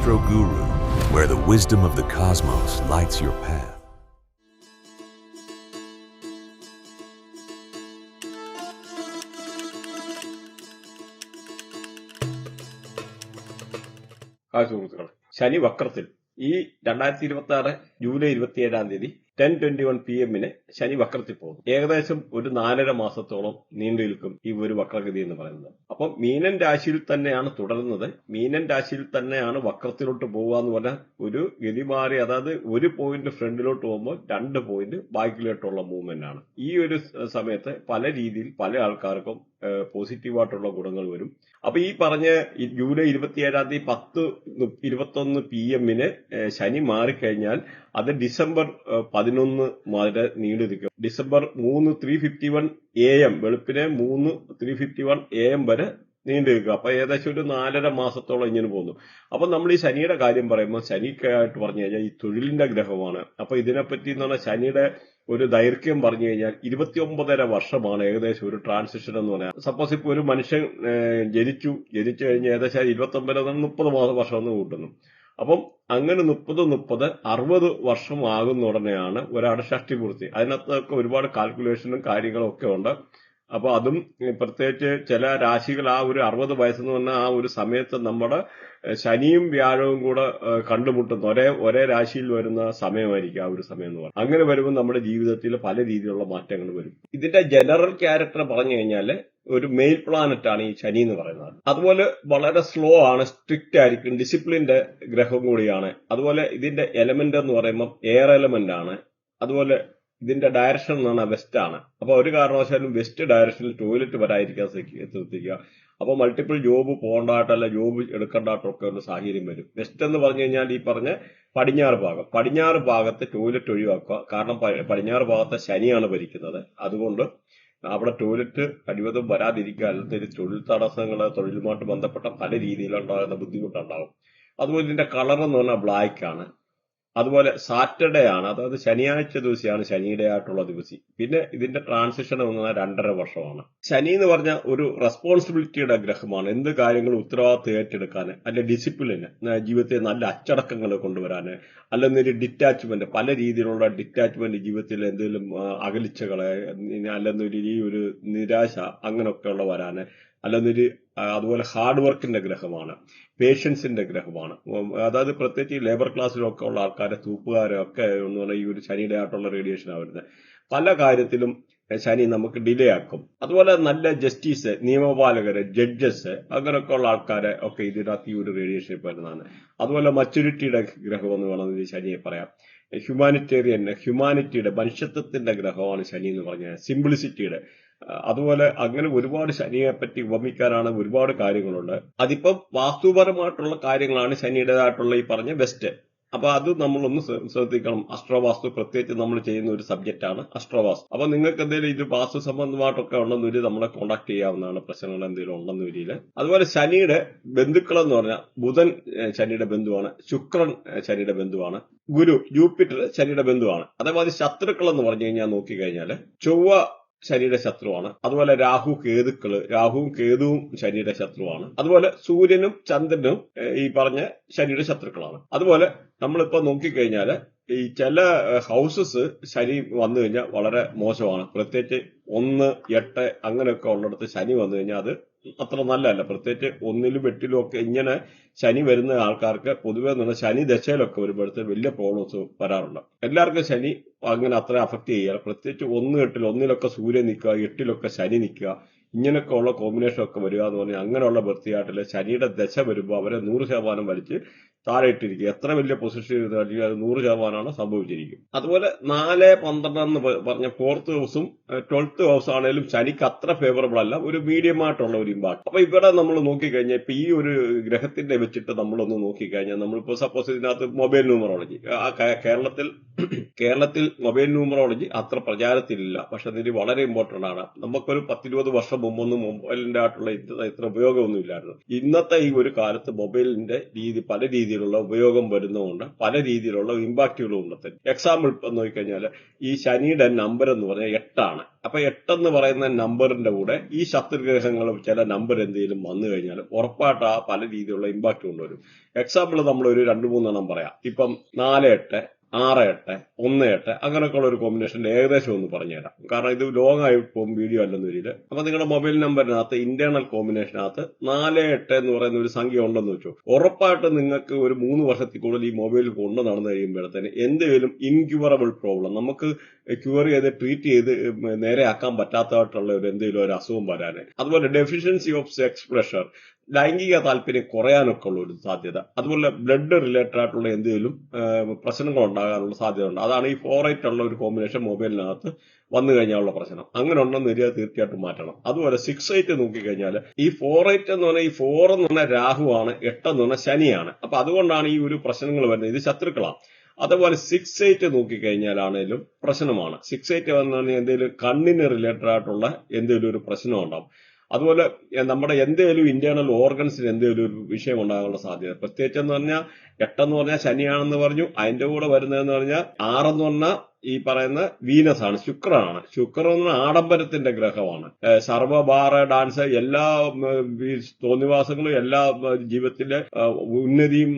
Astro Guru, where the wisdom of the cosmos lights your path. Hi സുഹൃത്തുക്കളെ, ശനി വക്രത്തിൽ ഈ 2026 July 27 10:21 PM ശനി വക്രത്തിൽ പോകും. ഏകദേശം ഒരു 4.5 മാസത്തോളം നീണ്ടു നിൽക്കും ഈ ഒരു വക്രഗതി എന്ന് പറയുന്നത്. അപ്പം മീനൻ രാശിയിൽ തന്നെയാണ് തുടരുന്നത്. മീനൻ രാശിയിൽ തന്നെയാണ് വക്രത്തിലോട്ട് പോകുക എന്ന് പറഞ്ഞാൽ ഒരു ഗതി മാറി, അതായത് ഒരു പോയിന്റ് ഫ്രണ്ടിലോട്ട് പോകുമ്പോൾ 2 പോയിന്റ് ബാക്കിലോട്ടുള്ള മൂവ്മെന്റ് ആണ്. ഈ ഒരു സമയത്ത് പല രീതിയിൽ പല ആൾക്കാർക്കും പോസിറ്റീവായിട്ടുള്ള ഗുണങ്ങൾ വരും. അപ്പൊ ഈ പറഞ്ഞ ജൂലൈ 27 10:21 PM ശനി മാറിക്കഴിഞ്ഞാൽ അത് ഡിസംബർ 11 വരെ നീണ്ടു നിൽക്കും. ഡിസംബർ 3:51 AM വെളുപ്പിനെ 3:51 AM വരെ നീണ്ടു നിൽക്കുക. അപ്പൊ ഏകദേശം ഒരു 4.5 മാസത്തോളം ഇങ്ങനെ പോകുന്നു. അപ്പൊ നമ്മൾ ഈ ശനിയുടെ കാര്യം പറയുമ്പോൾ ശനിക്കായിട്ട് പറഞ്ഞു കഴിഞ്ഞാൽ ഈ തൊഴിലിന്റെ ഗ്രഹമാണ്. അപ്പൊ ഇതിനെപ്പറ്റി എന്ന് പറഞ്ഞാൽ ശനിയുടെ ഒരു ദൈർഘ്യം പറഞ്ഞു കഴിഞ്ഞാൽ 29.5 വർഷമാണ് ഏകദേശം ഒരു ട്രാൻസിഷൻ എന്ന് പറയാം. സപ്പോസ് ഇപ്പൊ ഒരു മനുഷ്യൻ ജനിച്ചു കഴിഞ്ഞാൽ ഏകദേശം 29-30 വർഷം എന്ന് കൂട്ടുന്നു. അപ്പം അങ്ങനെ 60 വർഷം ആകുന്ന ഉടനെയാണ് ഒരാളുടെ ഷഷ്ടിപൂർത്തി. അതിനകത്തൊക്കെ ഒരുപാട് കാൽക്കുലേഷനും കാര്യങ്ങളും ഒക്കെ ഉണ്ട്. അപ്പൊ അതും പ്രത്യേകിച്ച് ചില രാശികൾ ആ ഒരു 60 വയസ്സെന്ന് പറഞ്ഞാൽ ആ ഒരു സമയത്ത് നമ്മുടെ ശനിയും വ്യാഴവും കൂടെ കണ്ടുമുട്ടുന്ന ഒരേ രാശിയിൽ വരുന്ന സമയമായിരിക്കും ആ ഒരു സമയം എന്ന് പറയുന്നത്. അങ്ങനെ വരുമ്പോൾ നമ്മുടെ ജീവിതത്തിൽ പല രീതിയിലുള്ള മാറ്റങ്ങൾ വരും. ഇതിന്റെ ജനറൽ ക്യാരക്ടർ പറഞ്ഞു കഴിഞ്ഞാൽ ഒരു മെയിൽ പ്ലാനറ്റ് ആണ് ഈ ശനി എന്ന് പറയുന്നത്. അതുപോലെ വളരെ സ്ലോ ആണ്, സ്ട്രിക്റ്റ് ആയിരിക്കും, ഡിസിപ്ലിന്റെ ഗ്രഹം കൂടിയാണ്. അതുപോലെ ഇതിന്റെ എലമെന്റ് എന്ന് പറയുമ്പോൾ എയർ എലമെന്റ് ആണ്. അതുപോലെ ഇതിന്റെ ഡയറക്ഷൻ എന്ന് പറഞ്ഞാൽ വെസ്റ്റ് ആണ്. അപ്പൊ ഒരു കാരണവശാലും വെസ്റ്റ് ഡയറക്ഷനിൽ ടോയ്ലറ്റ് വരാതിരിക്കാൻ ശ്രദ്ധിക്കുക. അപ്പൊ മൾട്ടിപ്പിൾ ജോബ് പോകേണ്ടതായിട്ടല്ല, ജോബ് എടുക്കേണ്ടതായിട്ടൊക്കെ ഒരു സാഹചര്യം വരും. വെസ്റ്റ് എന്ന് പറഞ്ഞു കഴിഞ്ഞാൽ ഈ പറഞ്ഞ പടിഞ്ഞാറ് ഭാഗത്ത് ടോയ്ലറ്റ് ഒഴിവാക്കുക. കാരണം പടിഞ്ഞാറ് ഭാഗത്തെ ശനിയാണ് ഭരിക്കുന്നത്. അതുകൊണ്ട് അവിടെ ടോയ്ലറ്റ് കഴിവതും വരാതിരിക്കുക. അല്ലെങ്കിൽ തൊഴിൽ തടസ്സങ്ങൾ, തൊഴിലുമായിട്ട് ബന്ധപ്പെട്ട പല രീതിയിലുണ്ടാകുന്ന ബുദ്ധിമുട്ടുണ്ടാകും. അതുപോലെ ഇതിന്റെ കളർ എന്ന് പറഞ്ഞാൽ ബ്ലാക്ക് ആണ്. അതുപോലെ സാറ്റർഡേ ആണ്, അതായത് ശനിയാഴ്ച ദിവസമാണ് ശനിയുടെ ആയിട്ടുള്ള ദിവസം. പിന്നെ ഇതിന്റെ ട്രാൻസിഷൻ എന്ന് പറഞ്ഞാൽ 2.5 വർഷമാണ്. ശനി എന്ന് പറഞ്ഞാൽ ഒരു റെസ്പോൺസിബിലിറ്റിയുടെ ഗ്രഹമാണ്. എന്ത് കാര്യങ്ങളും ഉത്തരവാദിത്വം ഏറ്റെടുക്കാൻ, അല്ലെ ഡിസിപ്ലിന്, ജീവിതത്തിൽ നല്ല അച്ചടക്കങ്ങൾ കൊണ്ടുവരാന്, അല്ലെന്നൊരു ഡിറ്റാച്ച്മെന്റ്, പല രീതിയിലുള്ള ഡിറ്റാച്ച്മെന്റ്, ജീവിതത്തിൽ എന്തെങ്കിലും അകലിച്ചകളെ, അല്ലെന്നൊരു ഈ ഒരു നിരാശ അങ്ങനെയൊക്കെയുള്ള വരാന്, അല്ലെന്നൊരു അതുപോലെ ഹാർഡ് വർക്കിന്റെ ഗ്രഹമാണ്, പേഷ്യൻസിന്റെ ഗ്രഹമാണ്. അതായത് പ്രത്യേകിച്ച് ലേബർ ക്ലാസ്സിലൊക്കെ ഉള്ള ആൾക്കാരെ, തൂപ്പുകാരൊക്കെ എന്ന് പറഞ്ഞാൽ ഈ ഒരു ശനിയുടെ ആയിട്ടുള്ള റേഡിയേഷനാണ് വരുന്നത്. പല കാര്യത്തിലും ശനി നമുക്ക് ഡിലേ ആക്കും. അതുപോലെ നല്ല ജസ്റ്റിസ്, നിയമപാലകര്, ജഡ്ജസ് അങ്ങനെയൊക്കെ ഉള്ള ആൾക്കാരെ ഒക്കെ ഇതിനകത്ത് ഈ ഒരു റേഡിയേഷൻ വരുന്നതാണ്. അതുപോലെ മച്യൂരിറ്റിയുടെ ഗ്രഹം എന്ന് വേണമെങ്കിൽ ശനിയെ പറയാം. ഹ്യൂമാനിറ്റിയുടെ മനുഷ്യത്വത്തിന്റെ ഗ്രഹമാണ് ശനി എന്ന് പറഞ്ഞാൽ, സിംപ്ലിസിറ്റിയുടെ. അതുപോലെ അങ്ങനെ ഒരുപാട് ശനിയെ പറ്റി ഉപമിക്കാനാണ് ഒരുപാട് കാര്യങ്ങളുണ്ട്. അതിപ്പം വാസ്തുപരമായിട്ടുള്ള കാര്യങ്ങളാണ് ശനിയുടേതായിട്ടുള്ള ഈ പറഞ്ഞ വെസ്റ്റ്. അപ്പൊ അത് നമ്മളൊന്ന് ശ്രദ്ധിക്കണം. അസ്ട്രോവാസ്തു പ്രത്യേകിച്ച് നമ്മൾ ചെയ്യുന്ന ഒരു സബ്ജക്റ്റാണ് അസ്ട്രോവാസ്തു. അപ്പൊ നിങ്ങൾക്ക് എന്തെങ്കിലും ഇത് വാസ്തു സംബന്ധമായിട്ടൊക്കെ ഉണ്ടെന്നൊരു നമ്മളെ കോൺടാക്ട് ചെയ്യാവുന്നതാണ്, പ്രശ്നങ്ങൾ എന്തെങ്കിലും ഉണ്ടെന്ന വരിയിൽ. അതുപോലെ ശനിയുടെ ബന്ധുക്കൾ എന്ന് പറഞ്ഞാൽ ബുധൻ ശനിയുടെ ബന്ധുവാണ്, ശുക്രൻ ശനിയുടെ ബന്ധുവാണ്, ഗുരു ജൂപ്പിറ്റർ ശനിയുടെ ബന്ധുവാണ്. അതേമാതിരി ശത്രുക്കൾ എന്ന് പറഞ്ഞു കഴിഞ്ഞാൽ നോക്കിക്കഴിഞ്ഞാൽ ചൊവ്വ ശനിയുടെ ശത്രുവാണ്. അതുപോലെ രാഹുവും കേതുവും ശനിയുടെ ശത്രുവാണ്. അതുപോലെ സൂര്യനും ചന്ദ്രനും ഈ പറഞ്ഞ ശനിയുടെ ശത്രുക്കളാണ്. അതുപോലെ നമ്മളിപ്പോ നോക്കിക്കഴിഞ്ഞാല് ഈ ചില ഹൗസസ് ശനി വന്നു കഴിഞ്ഞാൽ വളരെ മോശമാണ്. പ്രത്യേകിച്ച് 1, 8 അങ്ങനെയൊക്കെ ഉള്ളിടത്ത് ശനി വന്നു കഴിഞ്ഞാൽ അത് അത്ര നല്ലതല്ല. പ്രത്യേകിച്ച് 1-ലും 8-ലും ഒക്കെ ഇങ്ങനെ ശനി വരുന്ന ആൾക്കാർക്ക് പൊതുവെ ശനി ദശയിലൊക്കെ വരുമ്പോഴത്തേക്ക് വലിയ പ്രോബ്ലംസ് വരാറുണ്ട്. എല്ലാവർക്കും ശനി അങ്ങനെ അത്ര അഫക്ട് ചെയ്യാറ്. പ്രത്യേകിച്ച് 1, 8 1-ലൊക്കെ സൂര്യൻ നിൽക്കുക, 8-ലൊക്കെ ശനി നിൽക്കുക, ഇങ്ങനെയൊക്കെ ഉള്ള കോമ്പിനേഷൻ ഒക്കെ വരിക എന്ന് പറഞ്ഞാൽ അങ്ങനെയുള്ള വൃത്തിയായിട്ടില്ല. ശനിയുടെ ദശ വരുമ്പോൾ അവരെ 100% വലിച്ച് താഴെ ഇട്ടിരിക്കുക. എത്ര വലിയ പൊസിഷൻ ഇരുന്നാലും അത് 100% സംഭവിച്ചിരിക്കും. അതുപോലെ 4, 12 എന്ന് പറഞ്ഞ 4th ഹൗസും 12th ഹൗസ് ആണെങ്കിലും ശനിക്ക് അത്ര ഫേവറബിൾ അല്ല, ഒരു മീഡിയം ആയിട്ടുള്ള ഒരു ഇമ്പാക്ട്. അപ്പൊ ഇവിടെ നമ്മൾ നോക്കിക്കഴിഞ്ഞാൽ ഇപ്പൊ ഈ ഒരു ഗ്രഹത്തിന്റെ വെച്ചിട്ട് നമ്മളൊന്ന് നോക്കിക്കഴിഞ്ഞാൽ നമ്മളിപ്പോ സപ്പോസ് ഇതിനകത്ത് മൊബൈൽ ന്യൂമറോളജി, കേരളത്തിൽ മൊബൈൽ ന്യൂമറോളജി അത്ര പ്രചാരത്തിലില്ല. പക്ഷെ ഇതിന് വളരെ ഇമ്പോർട്ടന്റ് ആണ്. നമുക്കൊരു 10-20 വർഷം മുമ്പൊന്നും മൊബൈലിന്റെ ആയിട്ടുള്ള ഇത്ര ഉപയോഗമൊന്നും ഇല്ലായിരുന്നു. ഇന്നത്തെ ഈ ഒരു കാലത്ത് മൊബൈലിന്റെ പല രീതിയിൽ രീതിയിലുള്ള ഉപയോഗം വരുന്നതുകൊണ്ട് പല രീതിയിലുള്ള ഇമ്പാക്റ്റുകളും ഉണ്ട്. എക്സാമ്പിൾ ഇപ്പം നോക്കിക്കഴിഞ്ഞാൽ ഈ ശനിയുടെ നമ്പർ എന്ന് പറഞ്ഞാൽ 8 അപ്പൊ 8 എന്ന് പറയുന്ന നമ്പറിന്റെ കൂടെ ഈ ശത്രുഗ്രഹങ്ങളും ചില നമ്പർ എന്തെങ്കിലും വന്നു കഴിഞ്ഞാൽ ഉറപ്പായിട്ട് ആ പല രീതിയിലുള്ള ഇമ്പാക്ട് കൊണ്ടുവരും. എക്സാമ്പിൾ നമ്മൾ ഒരു 2-3 പറയാം. ഇപ്പം 4-8, 6-8, 1-8 അങ്ങനെയൊക്കെയുള്ള ഒരു കോമ്പിനേഷനിൽ ഏകദേശം ഒന്ന് പറഞ്ഞുതരാം. കാരണം ഇത് ലോങ് ആയി പോകും വീഡിയോ അല്ലെന്ന് വരില്ല. അപ്പൊ നിങ്ങളുടെ മൊബൈൽ നമ്പറിനകത്ത് ഇന്റേണൽ കോമ്പിനേഷനകത്ത് 4-8 എന്ന് പറയുന്ന ഒരു സംഖ്യ ഉണ്ടെന്ന് വെച്ചു. ഉറപ്പായിട്ട് നിങ്ങൾക്ക് ഒരു 3 വർഷത്തിൽ കൂടുതൽ ഈ മൊബൈൽ കൊണ്ട് നടന്നു കഴിയുമ്പോഴത്തേന് എന്തെങ്കിലും ഇൻക്യൂറബിൾ പ്രോബ്ലം നമുക്ക് ക്യൂർ ചെയ്ത് ട്രീറ്റ് ചെയ്ത് നേരെയാക്കാൻ പറ്റാത്തതായിട്ടുള്ള ഒരു എന്തെങ്കിലും ഒരു അസുഖം വരാന്, അതുപോലെ ഡെഫിഷ്യൻസി ഓഫ് സെക്സ് പ്രഷർ, ലൈംഗിക താല്പര്യം കുറയാനൊക്കെ ഉള്ള ഒരു സാധ്യത, അതുപോലെ ബ്ലഡ് റിലേറ്റഡ് ആയിട്ടുള്ള എന്തെങ്കിലും പ്രശ്നങ്ങൾ ഉണ്ടാകാനുള്ള സാധ്യത ഉണ്ട്. അതാണ് ഈ 4-8 ഉള്ള ഒരു കോമ്പിനേഷൻ മൊബൈലിനകത്ത് വന്നു കഴിഞ്ഞാലുള്ള പ്രശ്നം. അങ്ങനെ ഉണ്ടെന്ന് വരിക തീർച്ചയായിട്ടും മാറ്റണം. അതുപോലെ 6-8 നോക്കിക്കഴിഞ്ഞാൽ ഈ 4-8 എന്ന് പറഞ്ഞാൽ ഈ 4 എന്ന് പറഞ്ഞാൽ രാഹുവാണ്, 8 എന്ന് പറഞ്ഞാൽ ശനിയാണ്. അപ്പൊ അതുകൊണ്ടാണ് ഈ ഒരു പ്രശ്നങ്ങൾ വരുന്നത്. ഇത് ശത്രുക്കളാണ്. അതുപോലെ 6-8 നോക്കിക്കഴിഞ്ഞാലാണേലും പ്രശ്നമാണ്. 6-8 വന്നു കഴിഞ്ഞാൽ എന്തെങ്കിലും കണ്ണിന് റിലേറ്റഡ് ആയിട്ടുള്ള എന്തെങ്കിലും ഒരു പ്രശ്നം ഉണ്ടാവും. അതുപോലെ നമ്മുടെ എന്തെങ്കിലും ഇന്റേണൽ ഓർഗൻസിന് എന്തെങ്കിലും ഒരു വിഷയം ഉണ്ടാകാനുള്ള സാധ്യത. പ്രത്യേകിച്ചെന്ന് പറഞ്ഞാൽ 8 എന്ന് പറഞ്ഞാൽ ശനിയാണെന്ന് പറഞ്ഞു. അതിന്റെ കൂടെ വരുന്നതെന്ന് പറഞ്ഞാൽ 6 എന്ന് പറഞ്ഞാൽ ഈ പറയുന്ന വീനസ് ആണ്, ശുക്രനാണ്. ശുക്രൻ എന്ന് പറഞ്ഞാൽ ആഡംബരത്തിന്റെ ഗ്രഹമാണ്. സർവ്വഭാര ഡാൻസ്, എല്ലാ തോന്നിവാസങ്ങളും, എല്ലാ ജീവിതത്തിലെ ഉന്നതിയും,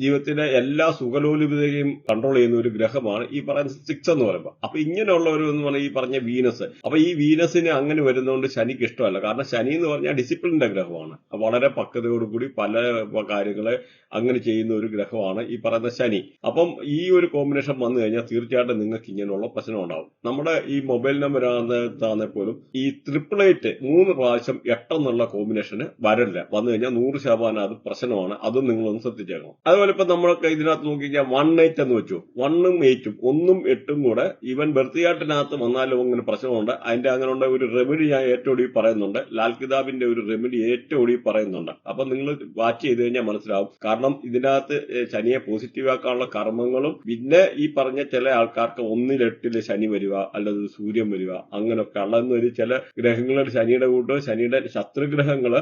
ജീവിതത്തിലെ എല്ലാ സുഖലോലുപതയും കൺട്രോൾ ചെയ്യുന്ന ഒരു ഗ്രഹമാണ് ഈ പറയുന്ന 6 എന്ന് പറയുമ്പോൾ. അപ്പൊ ഇങ്ങനെയുള്ള ഒരു എന്ന് പറഞ്ഞാൽ ഈ പറഞ്ഞ വീനസ്. അപ്പൊ ഈ വീനസിന് അങ്ങനെ വരുന്നതുകൊണ്ട് ശനിക്ക് ഇഷ്ടമല്ല. കാരണം ശനി എന്ന് പറഞ്ഞാൽ ഡിസിപ്ലിന്റെ ഗ്രഹമാണ്. വളരെ പക്വതയോടുകൂടി പല കാര്യങ്ങളെ അങ്ങനെ ചെയ്യുന്ന ഒരു ഗ്രഹമാണ് ഈ പറയുന്ന ശനി. അപ്പം ഈ ഒരു കോമ്പിനേഷൻ വന്നു കഴിഞ്ഞാൽ തീർച്ചയായിട്ടും നിങ്ങൾക്ക് ഇങ്ങനെയുള്ള പ്രശ്നം ഉണ്ടാവും. നമ്മുടെ ഈ മൊബൈൽ നമ്പർ ആണെങ്കിൽ പോലും ഈ 888 3 പ്രാവശ്യം 8 എന്നുള്ള കോമ്പിനേഷന് വരില്ല. വന്നു കഴിഞ്ഞാൽ 100% അത് പ്രശ്നമാണ്. അതും നിങ്ങളൊന്ന് ശ്രദ്ധിച്ചേക്കണം. അതുപോലെ ഇപ്പൊ നമ്മളൊക്കെ ഇതിനകത്ത് നോക്കിക്കഴിഞ്ഞാൽ 1-8 എന്ന് വെച്ചു. 1ഉം 8ഉം 1ഉം 8ഉം കൂടെ ഈവൻ ബർത്തിയാട്ടിനകത്ത് വന്നാലും അങ്ങനെ പ്രശ്നമുണ്ട്. അതിന്റെ അങ്ങനെയുള്ള ഒരു റെമഡി ഞാൻ ഏറ്റവും ഒടുവിൽ പറയുന്നുണ്ട്. ലാൽ കിതാബിന്റെ ഒരു റെമഡി ഏറ്റവും ഒടുവിൽ പറയുന്നുണ്ട്. അപ്പൊ നിങ്ങൾ വാച്ച് ചെയ്ത് കഴിഞ്ഞാൽ മനസ്സിലാവും. കാരണം ഇതിനകത്ത് ശനിയെ പോസിറ്റീവ് ആക്കാനുള്ള കർമ്മങ്ങളും, പിന്നെ ഈ പറഞ്ഞ ചില ആൾക്കാർക്ക് 1-8 ശനി വരിക, അല്ലെങ്കിൽ സൂര്യൻ വരിക, അങ്ങനെയൊക്കെ ഉള്ളതെന്നൊരു ചില ഗ്രഹങ്ങളുടെ ശനിയുടെ കൂട്ടോ ശനിയുടെ ശത്രുഗ്രഹങ്ങള്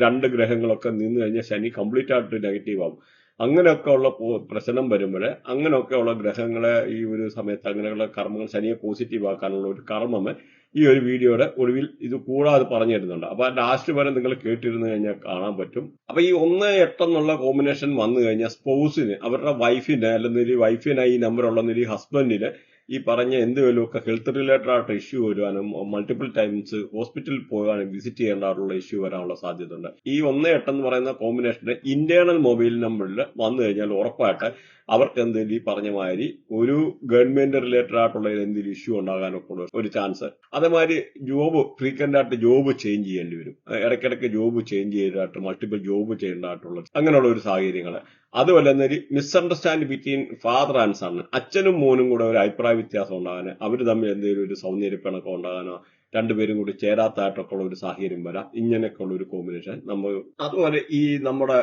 2 ഗ്രഹങ്ങളൊക്കെ നിന്ന് കഴിഞ്ഞാൽ ശനി കംപ്ലീറ്റ് ആയിട്ട് നെഗറ്റീവ് ആവും. അങ്ങനെയൊക്കെ ഉള്ള പ്രശ്നം വരുമ്പോൾ അങ്ങനെയൊക്കെ ഉള്ള ഗ്രഹങ്ങളെ ഈ ഒരു സമയത്ത് അങ്ങനെയുള്ള കർമ്മങ്ങൾ ശനിയെ പോസിറ്റീവ് ആക്കാനുള്ള ഒരു കർമ്മം ഈ ഒരു വീഡിയോയുടെ ഒടുവിൽ ഇത് കൂടാതെ പറഞ്ഞു തരുന്നുണ്ട്. അപ്പൊ ലാസ്റ്റ് വരെ നിങ്ങൾ കേട്ടിരുന്നു കഴിഞ്ഞാൽ കാണാൻ പറ്റും. അപ്പൊ ഈ 1-8 എന്നുള്ള കോമ്പിനേഷൻ വന്നു കഴിഞ്ഞാൽ സ്പൗസിന്, അവരുടെ വൈഫിന്, അല്ലെങ്കിൽ വൈഫിന് ഈ നമ്പർ ഉള്ള ഹസ്ബൻഡിന് ഈ പറഞ്ഞ എന്തെങ്കിലുമൊക്കെ ഹെൽത്ത് റിലേറ്റഡ് ആയിട്ട് ഇഷ്യൂ വരുവാനും, മൾട്ടിപ്പിൾ ടൈംസ് ഹോസ്പിറ്റലിൽ പോകാനും വിസിറ്റ് ചെയ്യേണ്ടതായിട്ടുള്ള ഇഷ്യൂ വരാനുള്ള സാധ്യത ഉണ്ട്. ഈ 1-8 എന്ന് പറയുന്ന കോമ്പിനേഷന് ഇന്റേണൽ മൊബൈൽ നമ്പറിൽ വന്നു കഴിഞ്ഞാൽ ഉറപ്പായിട്ട് അവർക്ക് എന്തെങ്കിലും ഈ പറഞ്ഞ മാതിരി ഒരു ഗവൺമെന്റ് റിലേറ്റഡ് ആയിട്ടുള്ള എന്തെങ്കിലും ഇഷ്യൂ ഉണ്ടാകാനൊക്കെ ഉള്ള ഒരു ചാൻസ്. അതേമാതിരി ജോബ് ഫ്രീക്വന്റ് ആയിട്ട് ജോബ് ചേഞ്ച് ചെയ്യേണ്ടി വരും. ഇടയ്ക്കിടയ്ക്ക് ജോബ് ചേഞ്ച് ചെയ്തതായിട്ട് മൾട്ടിപ്പിൾ ജോബ് ചെയ്യേണ്ടതായിട്ടുള്ള അങ്ങനെയുള്ള ഒരു സാഹചര്യങ്ങൾ. അതുപോലെ തന്നെ misunderstand between father and son, അച്ഛനും മോനും കൂടെ ഒരു അഭിപ്രായ വ്യത്യാസം ഉണ്ടാകാന്, അവർ തമ്മിൽ എന്തെങ്കിലും ഒരു സൗന്ദര്യപ്പിണക്കം ഉണ്ടാകാനോ, രണ്ടുപേരും കൂടി ചേരാത്തായിട്ടൊക്കെ ഉള്ള ഒരു സാഹചര്യം വരാം. ഇങ്ങനെയൊക്കെ ഉള്ള ഒരു കോമ്പിനേഷൻ നമ്മൾ. അതുപോലെ ഈ നമ്മുടെ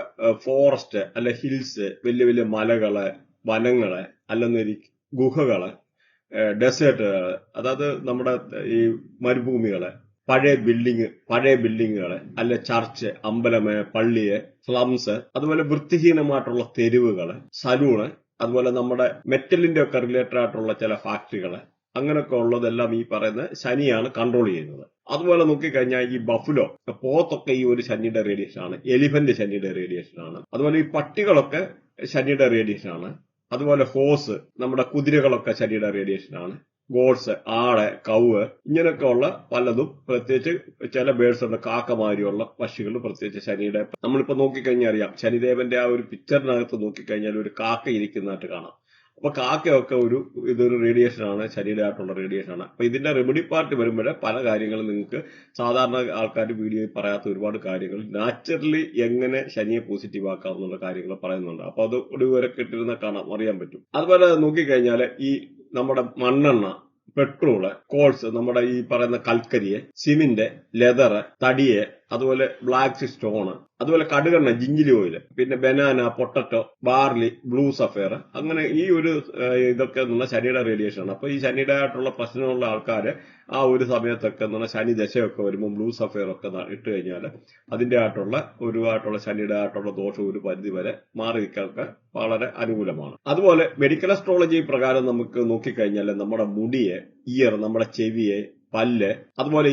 ഫോറസ്റ്റ് അല്ലെ ഹിൽസ്, വലിയ വലിയ മലകള്, വനങ്ങള്, അല്ലെങ്കിൽ ഗുഹകള്, ഡെസേർട്ടുകള്, അതായത് നമ്മുടെ ഈ മരുഭൂമികള്, പഴയ ബിൽഡിങ്ങുകള്, അല്ലെ ചർച്ച്, അമ്പലമേ, പള്ളിയെ, സ്ലംസ്, അതുപോലെ വൃത്തിഹീനമായിട്ടുള്ള തെരുവുകള്, സലൂണ്, അതുപോലെ നമ്മുടെ മെറ്റലിന്റെ ഒക്കെ റിലേറ്റഡ് ആയിട്ടുള്ള ചില ഫാക്ടറികള്, അങ്ങനെയൊക്കെ ഉള്ളതെല്ലാം ഈ പറയുന്ന ശനിയാണ് കൺട്രോൾ ചെയ്യുന്നത്. അതുപോലെ നോക്കിക്കഴിഞ്ഞാൽ ഈ ബഫുലോ, പോത്തൊക്കെ ഈ ഒരു ശനിയുടെ റേഡിയേഷൻ ആണ്. എലിഫന്റ് ശനിയുടെ റേഡിയേഷൻ ആണ്. അതുപോലെ ഈ പട്ടികളൊക്കെ ശനിയുടെ റേഡിയേഷൻ ആണ്. അതുപോലെ ഹോസ്, നമ്മുടെ കുതിരകളൊക്കെ ശനിയുടെ റേഡിയേഷൻ ആണ്. ഗോഡ്സ്, ആട്, കൗവ്, ഇങ്ങനെയൊക്കെ ഉള്ള പലതും, പ്രത്യേകിച്ച് ചില ബേഡ്സ് ഉണ്ട്, കാക്കമാരിയുള്ള പക്ഷികൾ, പ്രത്യേകിച്ച് ശനിയുടെ. നമ്മളിപ്പോ നോക്കിക്കഴിഞ്ഞാൽ അറിയാം, ശനിദേവന്റെ ആ ഒരു പിക്ചറിനകത്ത് നോക്കിക്കഴിഞ്ഞാൽ ഒരു കാക്ക ഇരിക്കുന്നതായിട്ട് കാണാം. അപ്പൊ കാക്കയൊക്കെ ഇതൊരു റേഡിയേഷൻ ആണ്, ശനിയുടെ ആയിട്ടുള്ള റേഡിയേഷൻ ആണ്. അപ്പൊ ഇതിന്റെ റെമഡി പാർട്ട് വരുമ്പോഴേ പല കാര്യങ്ങളും നിങ്ങൾക്ക് സാധാരണ ആൾക്കാർ വീഡിയോയിൽ പറയാത്ത ഒരുപാട് കാര്യങ്ങൾ നാച്ചുറലി എങ്ങനെ ശനിയെ പോസിറ്റീവ് ആക്കാം എന്നുള്ള കാര്യങ്ങൾ പറയുന്നുണ്ട്. അപ്പൊ അത് ഒടുവരെ കിട്ടിരുന്ന കാണാം, അറിയാൻ പറ്റും. അതുപോലെ നോക്കിക്കഴിഞ്ഞാൽ ഈ നമ്മുടെ മണ്ണെണ്ണ, പെട്രോള്, കോൾസ്, നമ്മുടെ ഈ പറയുന്ന കൽക്കരിയെ, സിമെന്റ്, ലെതറ്, തടിയെ, അതുപോലെ ബ്ലാക്ക് സ്റ്റോണ്, അതുപോലെ കടുകെണ്ണ, ജിഞ്ചിലി ഓയിൽ, പിന്നെ banana, potato, barley, blue sapphire, അങ്ങനെ ഈ ഒരു ഇതൊക്കെ എന്നുള്ള ശനിയുടെ റേഡിയേഷൻ ആണ്. അപ്പൊ ഈ ശനിയുടെ ആയിട്ടുള്ള പ്രശ്നമുള്ള ആൾക്കാര് ആ ഒരു സമയത്തൊക്കെ എന്നുള്ള ശനി ദശയൊക്കെ വരുമ്പോൾ ബ്ലൂ സഫയർ ഒക്കെ ഇട്ട് കഴിഞ്ഞാൽ അതിന്റെ ആയിട്ടുള്ള ശനിയുടെ ആയിട്ടുള്ള ദോഷം ഒരു പരിധി വരെ മാറി നിൽക്കാനൊക്കെ വളരെ അനുകൂലമാണ്. അതുപോലെ മെഡിക്കൽ അസ്ട്രോളജി പ്രകാരം നമുക്ക് നോക്കിക്കഴിഞ്ഞാൽ നമ്മുടെ മുടിയെ, ഇയർ, നമ്മുടെ ചെവിയെ, പല്ല്, അതുപോലെ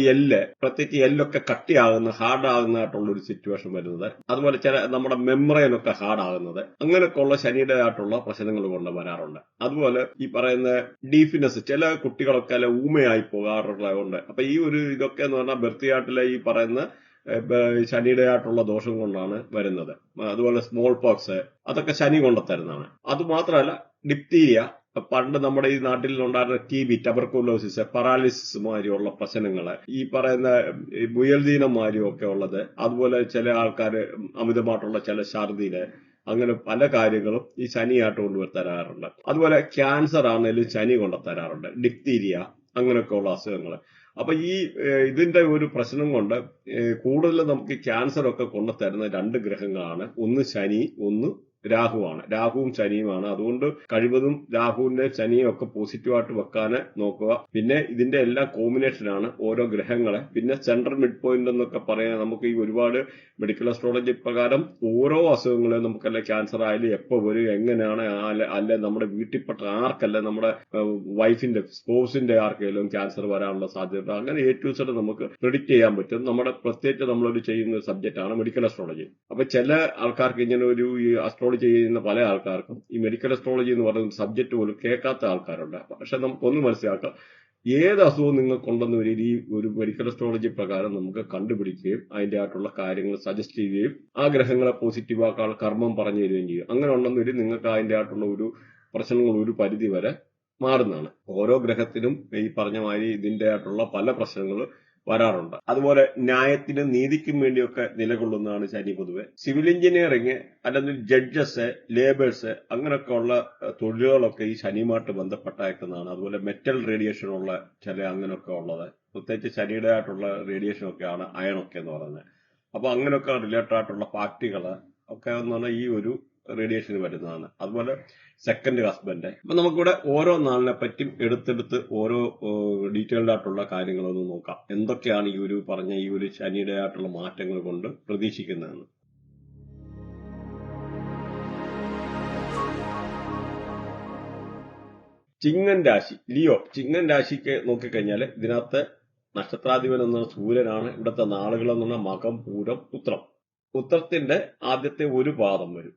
പ്രത്യേകിച്ച് എല്ലൊക്കെ കട്ടിയാകുന്ന, ഹാർഡാകുന്നതായിട്ടുള്ള ഒരു സിറ്റുവേഷൻ വരുന്നത്, അതുപോലെ നമ്മുടെ മെമ്മറൈനൊക്കെ ഹാർഡാകുന്നത്, അങ്ങനെയൊക്കെ ഉള്ള ശനിയുടെ ആയിട്ടുള്ള പ്രശ്നങ്ങൾ കൊണ്ട് വരാറുണ്ട്. അതുപോലെ ഈ പറയുന്ന ഡീഫിനെസ്, ചില കുട്ടികളൊക്കെ അല്ല ഊമയായി പോകാറുള്ളതുകൊണ്ട്. അപ്പൊ ഈ ഒരു ഇതൊക്കെ എന്ന് പറഞ്ഞാൽ ബർത്തിയാട്ടിലെ ഈ പറയുന്ന ശനിയുടെ ആയിട്ടുള്ള ദോഷം കൊണ്ടാണ് വരുന്നത്. അതുപോലെ സ്മോൾ പോക്സ്, അതൊക്കെ ശനി കൊണ്ടുത്തരുന്നതാണ്. അതുമാത്രമല്ല ഡിപ്തീരിയ, പണ്ട് നമ്മുടെ ഈ നാട്ടിൽ ഉണ്ടായിരുന്ന TB, ടബർക്കുലോസിസ്, പറാലിസിസ് മാതിരിയുള്ള പ്രശ്നങ്ങള്, ഈ പറയുന്ന മുയൽദീനം മാതിരിയും ഒക്കെ ഉള്ളത്, അതുപോലെ ചില ആൾക്കാര് അമിതമായിട്ടുള്ള ചില ഛർദിയില്, അങ്ങനെ പല കാര്യങ്ങളും ഈ ശനിയായിട്ട് കൊണ്ടുവരാറുണ്ട്. അതുപോലെ ക്യാൻസർ ആണെങ്കിലും ശനി കൊണ്ടുതരാറുണ്ട്, ഡിപ്തീരിയ, അങ്ങനെയൊക്കെ ഉള്ള അസുഖങ്ങൾ. അപ്പൊ ഈ ഇതിന്റെ ഒരു പ്രശ്നം കൊണ്ട് കൂടുതൽ നമുക്ക് ക്യാൻസർ ഒക്കെ കൊണ്ടുതരുന്ന 2 ഗ്രഹങ്ങളാണ്. ഒന്ന് ശനി, ഒന്ന് രാഹുവാണ്. രാഹുവും ശനിയുമാണ്. അതുകൊണ്ട് കഴിവതും രാഹുവിന്റെ ശനിയും ഒക്കെ പോസിറ്റീവായിട്ട് വെക്കാൻ നോക്കുക. പിന്നെ ഇതിന്റെ എല്ലാം കോമ്പിനേഷനാണ് ഓരോ ഗ്രഹങ്ങളെ. പിന്നെ സെൻട്രൽ മിഡ് പോയിന്റ് എന്നൊക്കെ പറയാൻ നമുക്ക് ഈ ഒരുപാട് മെഡിക്കൽ അസ്ട്രോളജി പ്രകാരം ഓരോ അസുഖങ്ങളെ നമുക്കല്ല, ക്യാൻസർ ആയാലും എപ്പോ വരും, എങ്ങനെയാണ്, അല്ലെ നമ്മുടെ വീട്ടിൽപ്പെട്ട ആർക്കല്ല, നമ്മുടെ വൈഫിന്റെ, സ്പോസിന്റെ ആർക്കെങ്കിലും ക്യാൻസർ വരാനുള്ള സാധ്യത, അങ്ങനെ A to Z നമുക്ക് പ്രെഡിക്റ്റ് ചെയ്യാൻ പറ്റും. നമ്മുടെ പ്രത്യേകിച്ച് നമ്മളൊരു ചെയ്യുന്ന സബ്ജക്റ്റ് ആണ് മെഡിക്കൽ അസ്ട്രോളജി. അപ്പൊ ചില ആൾക്കാർക്ക് ഇങ്ങനെ ഒരു അസ്ട്രോളജി ചെയ്യുന്ന പല ആൾക്കാർക്കും ഈ മെഡിക്കൽ അസ്ട്രോളജി എന്ന് പറയുന്ന സബ്ജക്ട് പോലും കേൾക്കാത്ത ആൾക്കാരുണ്ട്. പക്ഷെ നമുക്കൊന്ന് മനസ്സിലാക്കാം, ഏത് അസുഖവും നിങ്ങൾക്കുണ്ടെന്ന് ഈ ഒരു മെഡിക്കൽ അസ്ട്രോളജി പ്രകാരം നമുക്ക് കണ്ടുപിടിക്കുകയും അതിന്റെ ആയിട്ടുള്ള കാര്യങ്ങൾ സജസ്റ്റ് ചെയ്യുകയും ആ ഗ്രഹങ്ങളെ പോസിറ്റീവാക്കാൻ കർമ്മം പറഞ്ഞു തരികയും ചെയ്യും. അങ്ങനെ ഉണ്ടെന്നൊരു നിങ്ങൾക്ക് അതിന്റെ ആയിട്ടുള്ള ഒരു പ്രശ്നങ്ങൾ ഒരു പരിധി വരെ മാറുന്നതാണ്. ഓരോ ഗ്രഹത്തിനും ഈ പറഞ്ഞ മാതിരി ഇതിന്റെ ആയിട്ടുള്ള പല പ്രശ്നങ്ങൾ വരാറുണ്ട്. അതുപോലെ ന്യായത്തിനും നീതിക്കും വേണ്ടിയൊക്കെ നിലകൊള്ളുന്നതാണ് ശനി പൊതുവെ. സിവിൽ എഞ്ചിനീയറിംഗ്, അല്ലെങ്കിൽ ജഡ്ജസ്, ലേബേഴ്സ്, അങ്ങനെയൊക്കെ ഉള്ള തൊഴിലുകളൊക്കെ ഈ ശനിയുമായിട്ട് ബന്ധപ്പെട്ടേക്കുന്നതാണ്. അതുപോലെ മെറ്റൽ റേഡിയേഷൻ ഉള്ള ചില അങ്ങനെയൊക്കെ ഉള്ളത്, പ്രത്യേകിച്ച് ശനിയുടെ ആയിട്ടുള്ള റേഡിയേഷൻ ഒക്കെയാണ് അയണൊക്കെ എന്ന് പറയുന്നത്. അപ്പൊ അങ്ങനെയൊക്കെ റിലേറ്റഡ് ആയിട്ടുള്ള ഫാക്ടറികള് ഒക്കെ എന്ന് പറഞ്ഞാൽ ഈ ഒരു റേഡിയേഷൻ വരുന്നതാണ്. അതുപോലെ സെക്കൻഡ് ഹസ്ബൻഡ്. അപ്പൊ നമുക്കിവിടെ ഓരോ നാളിനെ പറ്റിയും എടുത്തെടുത്ത് ഓരോ ഡീറ്റെയിൽഡ് ആയിട്ടുള്ള കാര്യങ്ങളൊന്ന് നോക്കാം. എന്തൊക്കെയാണ് ഈ ഒരു പറഞ്ഞ ഈ ഒരു ശനിയുടെ ആയിട്ടുള്ള മാറ്റങ്ങൾ കൊണ്ട് പ്രതീക്ഷിക്കുന്നതെന്ന്. ചിങ്ങൻ രാശി, ലിയോ. ചിങ്ങൻ രാശിക്ക് നോക്കിക്കഴിഞ്ഞാൽ ഇതിനകത്ത് നക്ഷത്രാധിപൻ എന്ന സൂര്യനാണ്. ഇവിടുത്തെ നാളുകൾ എന്ന് പറഞ്ഞാൽ മകം, പൂരം, ഉത്രം. ഉത്രത്തിന്റെ ആദ്യത്തെ ഒരു പാദം വരും.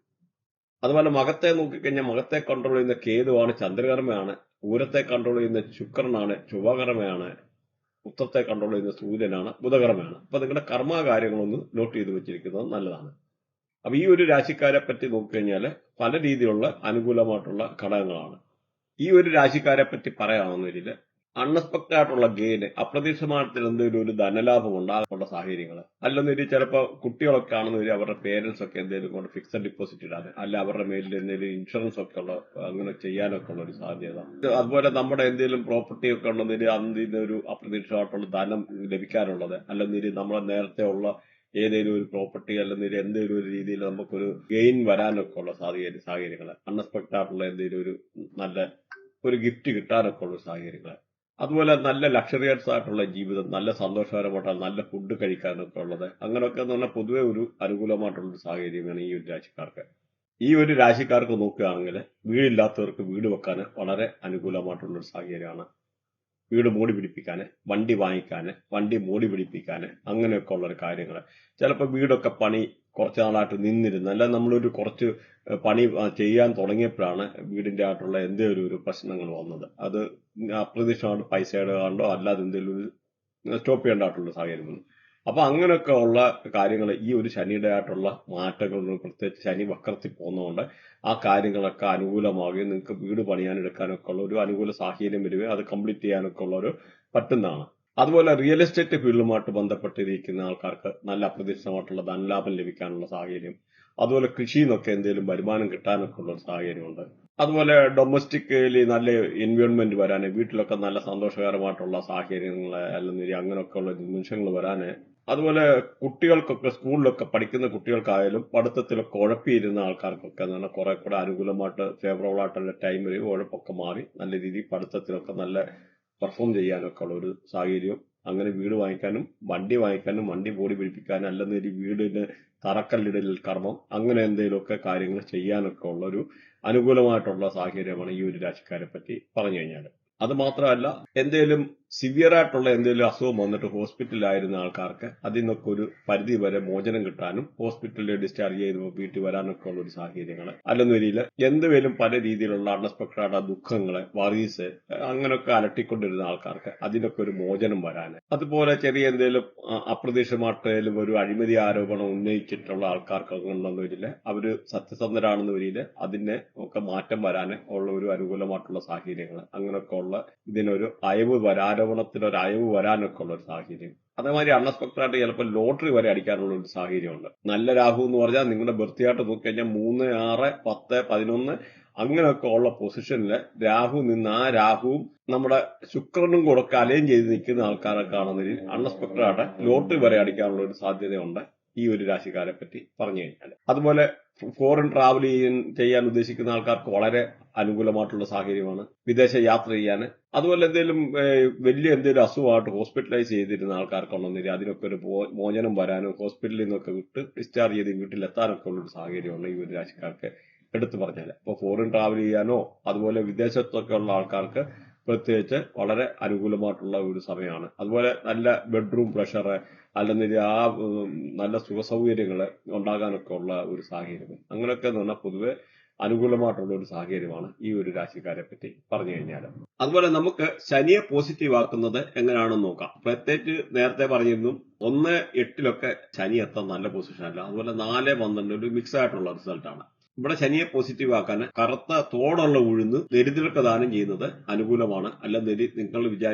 അതുപോലെ മകത്തെ നോക്കിക്കഴിഞ്ഞാൽ മകത്തെ കൺട്രോൾ ചെയ്യുന്ന കേതുവാണ്, ചന്ദ്രകർമ്മയാണ്. പൂരത്തെ കൺട്രോൾ ചെയ്യുന്ന ശുക്രനാണ്, ചൊവ്വകർമ്മയാണ്. ഉത്രത്തെ കൺട്രോൾ ചെയ്യുന്ന സൂര്യനാണ്, ബുധകർമ്മയാണ്. അപ്പൊ നിങ്ങളുടെ കർമ്മകാര്യങ്ങളൊന്ന് നോട്ട് ചെയ്ത് വെച്ചിരിക്കുന്നത് നല്ലതാണ്. അപ്പൊ ഈ ഒരു രാശിക്കാരെ പറ്റി നോക്കിക്കഴിഞ്ഞാൽ പല രീതിയിലുള്ള അനുകൂലമായിട്ടുള്ള ഘടകങ്ങളാണ്. ഈ ഒരു രാശിക്കാരെ പറ്റി പറയാമെന്നൊരില്ല, അൺഎക്സ്പെക്ടഡ് ആയിട്ടുള്ള ഗെയിന്, അപ്രതീക്ഷിതമായിട്ടുള്ള എന്തെങ്കിലും ഒരു ധനലാഭം ഉണ്ടാകാനുള്ള സാഹചര്യങ്ങൾ, അല്ലെന്നൊരു ചിലപ്പോൾ കുട്ടികളൊക്കെ ആണെന്നൊരു അവരുടെ പേരൻസ് ഒക്കെ എന്തെങ്കിലും കൊണ്ട് ഫിക്സഡ് ഡിപ്പോസിറ്റ് ഇടാൻ, അല്ല അവരുടെ മേലിൽ എന്തെങ്കിലും ഇൻഷുറൻസ് ഒക്കെ ഉള്ള അങ്ങനെ ചെയ്യാനൊക്കെ ഉള്ള ഒരു സാധ്യത. അതുപോലെ നമ്മുടെ എന്തെങ്കിലും പ്രോപ്പർട്ടി ഒക്കെ ഉണ്ടെന്നൊരു അതിന് ഒരു അപ്രതീക്ഷിതമായിട്ടുള്ള ധനം ലഭിക്കാനുള്ളത്, അല്ലെന്നൊരു നമ്മളെ നേരത്തെ ഉള്ള ഏതെങ്കിലും ഒരു പ്രോപ്പർട്ടി അല്ലെങ്കിൽ എന്തെങ്കിലും ഒരു രീതിയിൽ നമുക്കൊരു ഗെയിൻ വരാനൊക്കെ ഉള്ള സാഹചര്യങ്ങൾ, അൺഎക്സ്പെക്ടഡ് ആയിട്ടുള്ള എന്തെങ്കിലും ഒരു നല്ല ഒരു ഗിഫ്റ്റ് കിട്ടാനൊക്കെ ഉള്ള സാഹചര്യങ്ങൾ. അതുപോലെ നല്ല ലക്ഷറിയസ് ആയിട്ടുള്ള ജീവിതം, നല്ല സന്തോഷകരമായിട്ടുള്ള നല്ല ഫുഡ് കഴിക്കാനൊക്കെ ഉള്ളത്, അങ്ങനെയൊക്കെ എന്ന് പറഞ്ഞാൽ പൊതുവെ ഒരു അനുകൂലമായിട്ടുള്ള സാഹചര്യമാണ് ഈ ഒരു രാശിക്കാർക്ക്. ഈ ഒരു രാശിക്കാർക്ക് നോക്കുകയാണെങ്കിൽ വീടില്ലാത്തവർക്ക് വീട് വെക്കാൻ വളരെ അനുകൂലമായിട്ടുള്ളൊരു സാഹചര്യമാണ്. വീട് മോടി പിടിപ്പിക്കാന്, വണ്ടി വാങ്ങിക്കാന്, വണ്ടി മോടി പിടിപ്പിക്കാന്, അങ്ങനെയൊക്കെ ഉള്ളൊരു കാര്യങ്ങൾ. ചിലപ്പോൾ വീടൊക്കെ പണി കുറച്ച് നാളായിട്ട് നിന്നിരുന്നു, അല്ല നമ്മളൊരു കുറച്ച് പണി ചെയ്യാൻ തുടങ്ങിയപ്പോഴാണ് വീടിന്റെ ആയിട്ടുള്ള എന്തെങ്കിലും ഒരു പ്രശ്നങ്ങൾ വന്നത്. അത് അപ്രതീക്ഷിതമായിട്ട് പൈസയുടെ കണ്ടോ അല്ലാതെ എന്തെങ്കിലും ഒരു സ്റ്റോപ്പ് ചെയ്യേണ്ടതായിട്ടുള്ള സാഹചര്യം വന്നു. അപ്പൊ അങ്ങനെയൊക്കെ ഉള്ള കാര്യങ്ങൾ ഈ ഒരു ശനിയുടെ ആയിട്ടുള്ള മാറ്റങ്ങൾ, പ്രത്യേകിച്ച് ശനി വക്രത്തിൽ പോകുന്നതുകൊണ്ട് ആ കാര്യങ്ങളൊക്കെ അനുകൂലമാവുകയും നിങ്ങൾക്ക് വീട് പണിയാനെടുക്കാനൊക്കെ ഉള്ള ഒരു അനുകൂല സാഹചര്യം വരികയും അത് കംപ്ലീറ്റ് ചെയ്യാനൊക്കെ ഉള്ള ഒരു പറ്റുന്നതാണ്. അതുപോലെ റിയൽ എസ്റ്റേറ്റ് ഫീൽഡുമായിട്ട് ബന്ധപ്പെട്ടിരിക്കുന്ന ആൾക്കാർക്ക് നല്ല അപ്രതീക്ഷിതമായിട്ടുള്ള ധനലാഭം ലഭിക്കാനുള്ള സാഹചര്യം, അതുപോലെ കൃഷിയിൽ നിന്നൊക്കെ എന്തെങ്കിലും വരുമാനം കിട്ടാനൊക്കെ ഉള്ള ഒരു സാഹചര്യമുണ്ട്. അതുപോലെ ഡൊമസ്റ്റിക്കലി നല്ല എൻവയോൺമെന്റ് വരാന്, വീട്ടിലൊക്കെ നല്ല സന്തോഷകരമായിട്ടുള്ള സാഹചര്യങ്ങൾ അല്ലെങ്കിൽ അങ്ങനെയൊക്കെ ഉള്ള നിമിഷങ്ങൾ വരാന് അതുപോലെ കുട്ടികൾക്കൊക്കെ സ്കൂളിലൊക്കെ പഠിക്കുന്ന കുട്ടികൾക്കായാലും പഠിത്തത്തിലൊക്കെ ഉഴപ്പിയിരുന്ന ആൾക്കാർക്കൊക്കെ എന്ന് പറഞ്ഞാൽ കുറെ കൂടെ അനുകൂലമായിട്ട് ഫേവറബിൾ ആയിട്ടുള്ള ടൈമിൽ ഉഴപ്പൊക്കെ മാറി നല്ല രീതിയിൽ പഠിത്തത്തിലൊക്കെ നല്ല പെർഫോം ചെയ്യാനൊക്കെ ഉള്ള ഒരു സാഹചര്യം, അങ്ങനെ വീട് വാങ്ങിക്കാനും വണ്ടി ബോഡി പിടിപ്പിക്കാനും അല്ലെന്ന ഒരു വീടിന് തറക്കല്ലിടൽ കർമ്മം അങ്ങനെ എന്തെങ്കിലുമൊക്കെ കാര്യങ്ങൾ ചെയ്യാനൊക്കെ ഉള്ള ഒരു അനുകൂലമായിട്ടുള്ള സാഹചര്യമാണ് ഈ ഒരു രാശിക്കാരെ പറ്റി പറഞ്ഞു കഴിഞ്ഞാൽ. അത് മാത്രമല്ല, എന്തെങ്കിലും സിവിയർ ആയിട്ടുള്ള എന്തെങ്കിലും അസുഖം വന്നിട്ട് ഹോസ്പിറ്റലിലായിരുന്ന ആൾക്കാർക്ക് അതിൽ നിന്നൊക്കെ ഒരു പരിധി വരെ മോചനം കിട്ടാനും ഹോസ്പിറ്റലിൽ ഡിസ്ചാർജ് ചെയ്ത് വീട്ടിൽ വരാനൊക്കെ ഉള്ള ഒരു സാഹചര്യങ്ങൾ, അല്ലെന്ന രീതിയിൽ എന്തുവേലും പല രീതിയിലുള്ള അൺഎക്സ്പെക്ടഡ് ദുഃഖങ്ങള്, വറീസ് അങ്ങനെയൊക്കെ അലട്ടിക്കൊണ്ടിരുന്ന ആൾക്കാർക്ക് അതിനൊക്കെ ഒരു മോചനം വരാൻ, അതുപോലെ ചെറിയ എന്തെങ്കിലും അപ്രതീക്ഷിതമായിട്ടേലും ഒരു അഴിമതി ആരോപണം ഉന്നയിച്ചിട്ടുള്ള ആൾക്കാർക്ക് ഉണ്ടെന്ന വരില്ല, അവര് സത്യസന്ധരാണെന്ന വരില്ല, അതിനെ ഒക്കെ മാറ്റം വരാൻ ഉള്ള ഒരു അനുകൂലമായിട്ടുള്ള സാഹചര്യങ്ങൾ, അങ്ങനെയൊക്കെ ഉള്ള ഇതിനൊരു ആരോപണത്തിനൊരു അയവ് വരാനൊക്കെ ഉള്ള ഒരു സാഹചര്യം. അതേമാതിരി അൺഎക്സ്പെക്ടഡ് ആയിട്ട് ചിലപ്പോൾ ലോട്ടറി വരെ അടിക്കാനുള്ള ഒരു സാഹചര്യമുണ്ട്. നല്ല രാഹു എന്ന് പറഞ്ഞാൽ നിങ്ങളുടെ ബർത്തിയായിട്ട് നോക്കിക്കഴിഞ്ഞാൽ 3, 6, 10, 11 അങ്ങനെയൊക്കെ ഉള്ള പൊസിഷനിൽ രാഹു നിന്ന് ആ രാഹുവും നമ്മുടെ ശുക്രനും കൂടെ അലൈൻ ചെയ്ത് നിൽക്കുന്ന ആൾക്കാരെ കാണുന്നതിൽ അൺഎക്സ്പെക്ടഡ് ആയിട്ട് ലോട്ടറി വരെ അടിക്കാനുള്ള ഒരു സാധ്യതയുണ്ട് ഈ ഒരു രാശിക്കാരെ പറ്റി പറഞ്ഞു കഴിഞ്ഞാൽ. അതുപോലെ ഫോറിൻ ട്രാവൽ ചെയ്യാൻ ഉദ്ദേശിക്കുന്ന ആൾക്കാർക്ക് വളരെ അനുകൂലമായിട്ടുള്ള സാഹചര്യമാണ് വിദേശ യാത്ര ചെയ്യാൻ. അതുപോലെ എന്തെങ്കിലും വലിയ എന്തെങ്കിലും അസുഖമായിട്ട് ഹോസ്പിറ്റലൈസ് ചെയ്തിരുന്ന ആൾക്കാർക്കുണ്ടെന്നില്ല, അതിനൊക്കെ ഒരു മോചനം വരാനും ഹോസ്പിറ്റലിൽ നിന്നൊക്കെ വിട്ട് ഡിസ്ചാർജ് ചെയ്ത് വീട്ടിലെത്താനൊക്കെ ഉള്ളൊരു സാഹചര്യമുണ്ട് ഈ ഒരു രാശിക്കാർക്ക് എടുത്തു പറഞ്ഞാൽ. ഇപ്പോൾ ഫോറിൻ ട്രാവൽ ചെയ്യാനോ അതുപോലെ വിദേശത്തൊക്കെ ഉള്ള ആൾക്കാർക്ക് പ്രത്യേകിച്ച് വളരെ അനുകൂലമായിട്ടുള്ള ഒരു സമയമാണ്. അതുപോലെ നല്ല ബെഡ്റൂം പ്രഷർ അല്ലെന്നില്ല ആ നല്ല സുഖസൗകര്യങ്ങൾ ഉണ്ടാകാനൊക്കെ ഉള്ള ഒരു സാഹചര്യം, അങ്ങനെയൊക്കെ എന്ന് പറഞ്ഞാൽ പൊതുവെ അനുകൂലമായിട്ടുള്ള ഒരു സാഹചര്യമാണ് ഈ ഒരു രാശിക്കാരെ പറ്റി പറഞ്ഞു കഴിഞ്ഞാൽ. അതുപോലെ നമുക്ക് ശനിയെ പോസിറ്റീവ് ആക്കുന്നത് എങ്ങനെയാണെന്ന് നോക്കാം. പ്രത്യേകിച്ച് നേരത്തെ പറഞ്ഞിരുന്നു 1, 8 ശനി എത്താൻ നല്ല പൊസിഷൻ അല്ല, അതുപോലെ 4, 12 ഒരു മിക്സ് ആയിട്ടുള്ള റിസൾട്ടാണ്. ഇവിടെ ശനിയെ പോസിറ്റീവ് ആക്കാൻ കറുത്ത തോടുള്ള ഉഴുന്ന് ദരിദ്രർക്ക് ദാനം ചെയ്യുന്നത് അനുകൂലമാണ്. അല്ലെങ്കിൽ നിങ്ങൾ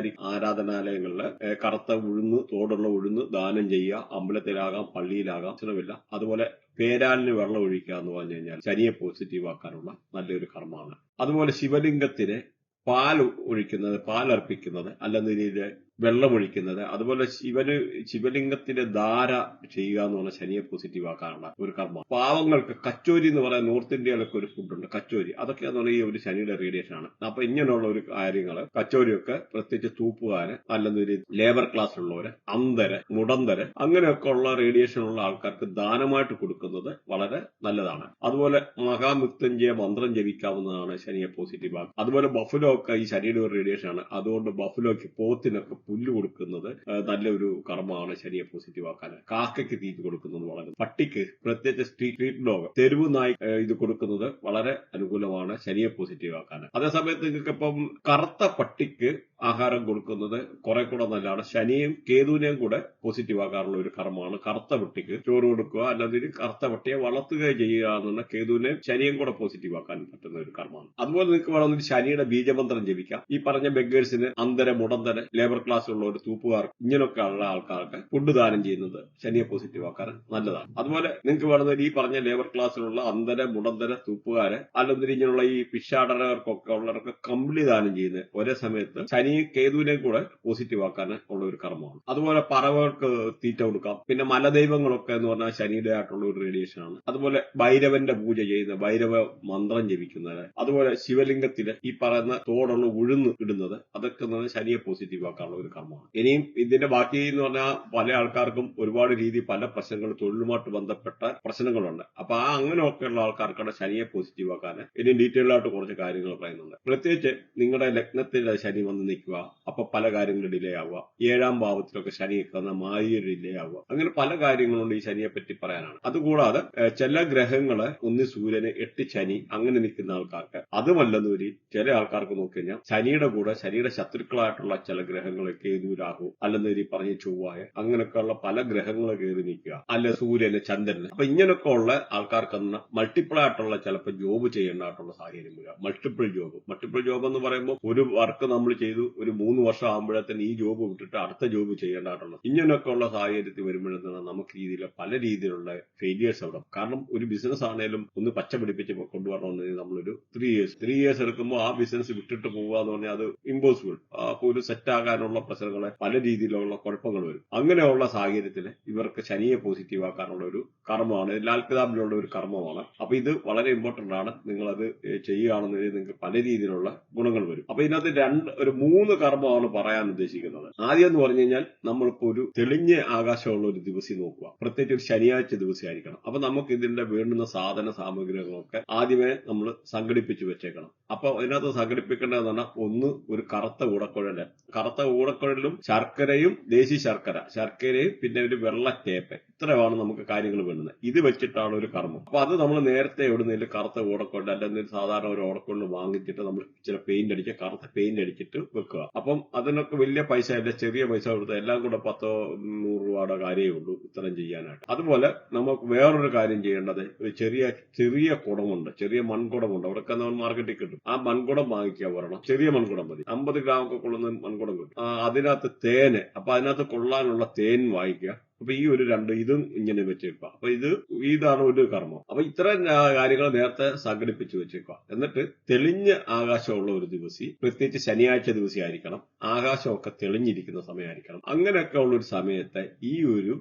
ആരാധനാലയങ്ങളില് കറുത്ത തോടുള്ള ഉഴുന്ന് ദാനം ചെയ്യുക, അമ്പലത്തിലാകാം പള്ളിയിലാകാം പ്രശ്നമില്ല. അതുപോലെ പേരാലിന് വെള്ളം ഒഴിക്കുക എന്ന് പറഞ്ഞു കഴിഞ്ഞാൽ ശനിയെ പോസിറ്റീവ് ആക്കാനുള്ള നല്ലൊരു കർമ്മമാണ്. അതുപോലെ ശിവലിംഗത്തിന് പാലർപ്പിക്കുന്നത് അല്ലെങ്കിൽ വെള്ളമൊഴിക്കുന്നത്, അതുപോലെ ശിവലിംഗത്തിന്റെ ധാര ചെയ്യുക എന്ന് പറഞ്ഞാൽ ശനിയെ പോസിറ്റീവ് ആക്കാനുള്ള ഒരു കർമ്മം. പാവങ്ങൾക്ക് കച്ചോരി എന്ന് പറയാൻ നോർത്ത് ഇന്ത്യയിലൊക്കെ ഒരു ഫുഡുണ്ട് കച്ചോരി, അതൊക്കെ എന്ന് പറഞ്ഞാൽ ഈ ഒരു ശനിയുടെ റേഡിയേഷൻ ആണ്. അപ്പൊ ഇങ്ങനെയുള്ള ഒരു കാര്യങ്ങള് കച്ചോരിയൊക്കെ പ്രത്യേകിച്ച് തൂപ്പുകാര് അല്ലെങ്കിൽ ലേബർ ക്ലാസ് ഉള്ളവര്, അന്ധര്, മുടന്തര് അങ്ങനെയൊക്കെ ഉള്ള റേഡിയേഷൻ ഉള്ള ആൾക്കാർക്ക് ദാനമായിട്ട് കൊടുക്കുന്നത് വളരെ നല്ലതാണ്. അതുപോലെ മഹാമൃത്യുഞ്ജയ മന്ത്രം ജപിക്കാവുന്നതാണ് ശനിയെ പോസിറ്റീവ് ആക്കുക. അതുപോലെ ബഫലോ ഒക്കെ ഈ ശനിയുടെ ഒരു റേഡിയേഷൻ ആണ്, അതുകൊണ്ട് ബഫലോക്ക് പോത്തിനൊക്കെ പുല്ല് കൊടുക്കുന്നത് നല്ലൊരു കർമ്മമാണ് ശനിയെ പോസിറ്റീവ് ആക്കാൻ. കാക്കയ്ക്ക് തീറ്റി കൊടുക്കുന്നത് വളരെ, പട്ടിക്ക് പ്രത്യേകിച്ച് സ്ട്രീറ്റ് ഡോഗ് തെരുവ് നായി ഇത് കൊടുക്കുന്നത് വളരെ അനുകൂലമാണ് ശനിയെ പോസിറ്റീവ് ആക്കാൻ. അതേസമയത്ത് നിങ്ങൾക്ക് ഇപ്പം കറുത്ത പട്ടിക്ക് ആഹാരം കൊടുക്കുന്നത് കുറെ കൂടെ നല്ലതാണ്. ശനിയും കേതുവിനെയും കൂടെ പോസിറ്റീവ് ആക്കാറുള്ള ഒരു കർമ്മമാണ് കറുത്ത പട്ടിക്ക് ചോറ് കൊടുക്കുക, അല്ലെങ്കിൽ കറുത്ത പട്ടിയെ വളർത്തുകയോ ചെയ്യുക എന്നുള്ള കേതുവിനെയും ശനിയും കൂടെ പോസിറ്റീവ് ആക്കാൻ പറ്റുന്ന ഒരു കർമ്മമാണ്. അതുപോലെ നിങ്ങൾക്ക് വേണമെങ്കിൽ ശനിയുടെ ബീജമന്ത്രം ജപിക്കാം. ഈ പറഞ്ഞ ബെഗേഴ്സിന്, അന്ധര, മുടന്തര, ലേബർ ക്ലാസ് ഉള്ള ഒരു തൂപ്പുകാർ ഇങ്ങനെയൊക്കെ ഉള്ള ആൾക്കാർക്ക് ഫുഡ് ദാനം ചെയ്യുന്നത് ശനിയെ പോസിറ്റീവ് ആക്കാൻ നല്ലതാണ്. അതുപോലെ നിങ്ങൾക്ക് വേണമെങ്കിൽ ഈ പറഞ്ഞ ലേബർ ക്ലാസ്സിലുള്ള അന്ധര, മുടന്തര, തൂപ്പുകാര് അല്ലെങ്കിൽ ഇങ്ങനെയുള്ള ഈ പിഷാടകർക്കൊക്കെ ഉള്ളവർക്ക് കമ്പിളി ദാനം ചെയ്യുന്നത് ഒരേ സമയത്ത് ശനിയും കേതുവിനെയും കൂടെ പോസിറ്റീവ് ആക്കാൻ ഉള്ള ഒരു കർമ്മമാണ്. അതുപോലെ പറവകൾക്ക് തീറ്റ കൊടുക്കാം. പിന്നെ മലദൈവങ്ങളൊക്കെ എന്ന് പറഞ്ഞാൽ ശനിയുടെ ആയിട്ടുള്ള ഒരു റേഡിയേഷൻ ആണ്. അതുപോലെ ഭൈരവന്റെ പൂജ ചെയ്യുന്ന, ഭൈരവ മന്ത്രം ജപിക്കുന്നത്, അതുപോലെ ശിവലിംഗത്തില് ഈ പറയുന്ന തോടുള്ള ഉഴുന്ന് ഇടുന്നത്, അതൊക്കെ ശനിയെ പോസിറ്റീവ് ആക്കാനുള്ള ഒരു കർമ്മമാണ്. ഇനിയും ഇതിന്റെ ബാക്കി എന്ന് പറഞ്ഞാൽ പല ആൾക്കാർക്കും ഒരുപാട് രീതി പല പ്രശ്നങ്ങൾ, തൊഴിലുമായിട്ട് ബന്ധപ്പെട്ട പ്രശ്നങ്ങളുണ്ട്. അപ്പൊ അങ്ങനെയൊക്കെയുള്ള ആൾക്കാർക്കാണ് ശനിയെ പോസിറ്റീവ് ആക്കാൻ ഇനി ഡീറ്റെയിൽ ആയിട്ട് കുറച്ച് കാര്യങ്ങൾ പറയുന്നുണ്ട്. പ്രത്യേകിച്ച് നിങ്ങളുടെ ലഗ്നത്തിൽ ശനി വന്ന് നിൽക്കുക, അപ്പൊ പല കാര്യങ്ങളും ഡിലേ ആവുക, 7ാം ഭാവത്തിലൊക്കെ ശനി മാറിയൊരു ഡിലേ ആവുക, അങ്ങനെ പല കാര്യങ്ങളുണ്ട് ഈ ശനിയെ പറ്റി പറയാനാണ്. അതുകൂടാതെ ചില ഗ്രഹങ്ങള് ഒന്ന് സൂര്യന് 8 ശനി അങ്ങനെ നിൽക്കുന്ന ആൾക്കാർക്ക്, അതുമല്ലെന്നൂരി ചില ആൾക്കാർക്ക് നോക്കിക്കഴിഞ്ഞാൽ ശനിയുടെ കൂടെ ശനിയുടെ ശത്രുക്കളായിട്ടുള്ള ചില ഗ്രഹങ്ങൾ കേതു, രാഹു അല്ലെങ്കിൽ പറഞ്ഞ ചൊവ്വായ അങ്ങനെയൊക്കെയുള്ള പല ഗ്രഹങ്ങൾ കയറി നിൽക്കുക, അല്ലെ സൂര്യന്, ചന്ദ്രന്. അപ്പൊ ഇങ്ങനെയൊക്കെ ഉള്ള ആൾക്കാർക്ക് മൾട്ടിപ്പിൾ ആയിട്ടുള്ള ചിലപ്പോൾ ജോബ് ചെയ്യേണ്ടതായിട്ടുള്ള സാഹചര്യം വരിക. മൾട്ടിപ്പിൾ ജോബ് എന്ന് പറയുമ്പോൾ ഒരു വർക്ക് നമ്മൾ ചെയ്തു, ഒരു 3 വർഷം ആകുമ്പോഴത്തേന് ഈ ജോബ് വിട്ടിട്ട് അടുത്ത ജോബ് ചെയ്യേണ്ടതായിട്ടുള്ളത്. ഇങ്ങനെയൊക്കെ ഉള്ള സാഹചര്യത്തിൽ വരുമ്പോഴത്തേന് നമുക്ക് പല രീതിയിലുള്ള ഫെയിലിയേഴ്സ് അവിടെ. കാരണം ഒരു ബിസിനസ് ആണെങ്കിലും ഒന്ന് പച്ച പിടിപ്പിച്ച് കൊണ്ടുവരണമെന്ന് നമ്മളൊരു 3 ഇയേഴ്സ് എടുക്കുമ്പോൾ ആ ബിസിനസ് വിട്ടിട്ട് പോകുക എന്ന് പറഞ്ഞാൽ അത് ഇമ്പോസിബിൾ. അപ്പൊ ഒരു സെറ്റ് ആകാനുള്ള പ്രശ്നങ്ങള് പല രീതിയിലുള്ള കുഴപ്പങ്ങൾ വരും. അങ്ങനെയുള്ള സാഹചര്യത്തിൽ ഇവർക്ക് ശനിയെ പോസിറ്റീവ് ആക്കാനുള്ള ഒരു കർമ്മമാണ്, ലാൽ കിതാബിലുള്ള ഒരു കർമ്മമാണ്. അപ്പൊ ഇത് വളരെ ഇമ്പോർട്ടന്റ് ആണ്. നിങ്ങളത് ചെയ്യുകയാണെന്നുണ്ടെങ്കിൽ നിങ്ങൾക്ക് പല രീതിയിലുള്ള ഗുണങ്ങൾ വരും. അപ്പൊ ഇതിനകത്ത് ഒരു 3 കർമ്മമാണ് പറയാൻ ഉദ്ദേശിക്കുന്നത്. ആദ്യം എന്ന് പറഞ്ഞു കഴിഞ്ഞാൽ നമ്മളിപ്പോ ഒരു തെളിഞ്ഞ ആകാശമുള്ള ഒരു ദിവസം നോക്കുക, പ്രത്യേകിച്ച് ഒരു ശനിയാഴ്ച ദിവസമായിരിക്കണം. അപ്പൊ നമുക്ക് ഇതിന്റെ വേണ്ടുന്ന സാധന സാമഗ്രികളൊക്കെ ആദ്യമേ നമ്മൾ സംഘടിപ്പിച്ച് വെച്ചേക്കണം. അപ്പൊ അതിനകത്ത് സംഘടിപ്പിക്കേണ്ടതെന്ന് പറഞ്ഞാൽ ഒന്ന് ഒരു കറുത്ത ഊടക്കുഴല്, കറുത്ത ഊടക്കുഴലും ശർക്കരയും ദേശി ശർക്കരയും പിന്നെ ഒരു വെള്ള ടേപ്പ്, ഇത്രയാണ് നമുക്ക് കാര്യങ്ങൾ വേണ്ടുന്നത്. ഇത് വെച്ചിട്ടാണ് ഒരു കർമ്മം. അപ്പൊ അത് നമ്മൾ നേരത്തെ എവിടുന്നേലും കറുത്ത ഊടക്കുഴൽ അല്ലെങ്കിൽ സാധാരണ ഒരു ഓടക്കുഴൽ വാങ്ങിച്ചിട്ട് നമ്മൾ ചില പെയിന്റ് അടിച്ച് കറുത്ത പെയിന്റ് അടിച്ചിട്ട് വെക്കുക. അപ്പം അതിനൊക്കെ വലിയ പൈസ അല്ല, ചെറിയ പൈസ കൊടുത്ത് എല്ലാം കൂടെ 10-100 രൂപയുടെ കാര്യമേ ഉള്ളൂ ഇത്രയും ചെയ്യാനായിട്ട്. അതുപോലെ നമുക്ക് വേറൊരു കാര്യം ചെയ്യേണ്ടത്, ഒരു ചെറിയ കുടമുണ്ട്, ചെറിയ മൺകുടമുണ്ട്, അവിടെയൊക്കെ നമ്മൾ മാർക്കറ്റിൽ കിട്ടും. ആ മൺകുടം വാങ്ങിക്കാൻ പറയണം. ചെറിയ മൺകുടം മതി, 50 ഗ്രാം ഒക്കെ കൊള്ളുന്ന മൺകുടം കിട്ടും. അതിനകത്ത് തേന്, അപ്പൊ അതിനകത്ത് കൊള്ളാനുള്ള തേൻ വാങ്ങിക്കുക. അപ്പൊ ഈ ഒരു ഇതും ഇങ്ങനെ വെച്ചേക്കുക. അപ്പൊ ഇതാണ് ഒരു കർമ്മം. അപ്പൊ ഇത്തരം കാര്യങ്ങൾ നേരത്തെ സംഘടിപ്പിച്ച് വെച്ചേക്കുക. എന്നിട്ട് തെളിഞ്ഞ ആകാശമുള്ള ഒരു ദിവസം, പ്രത്യേകിച്ച് ശനിയാഴ്ച ദിവസം ആയിരിക്കണം, ആകാശമൊക്കെ തെളിഞ്ഞിരിക്കുന്ന സമയമായിരിക്കണം. അങ്ങനെയൊക്കെ ഉള്ള ഒരു സമയത്ത് ഈ ഒരു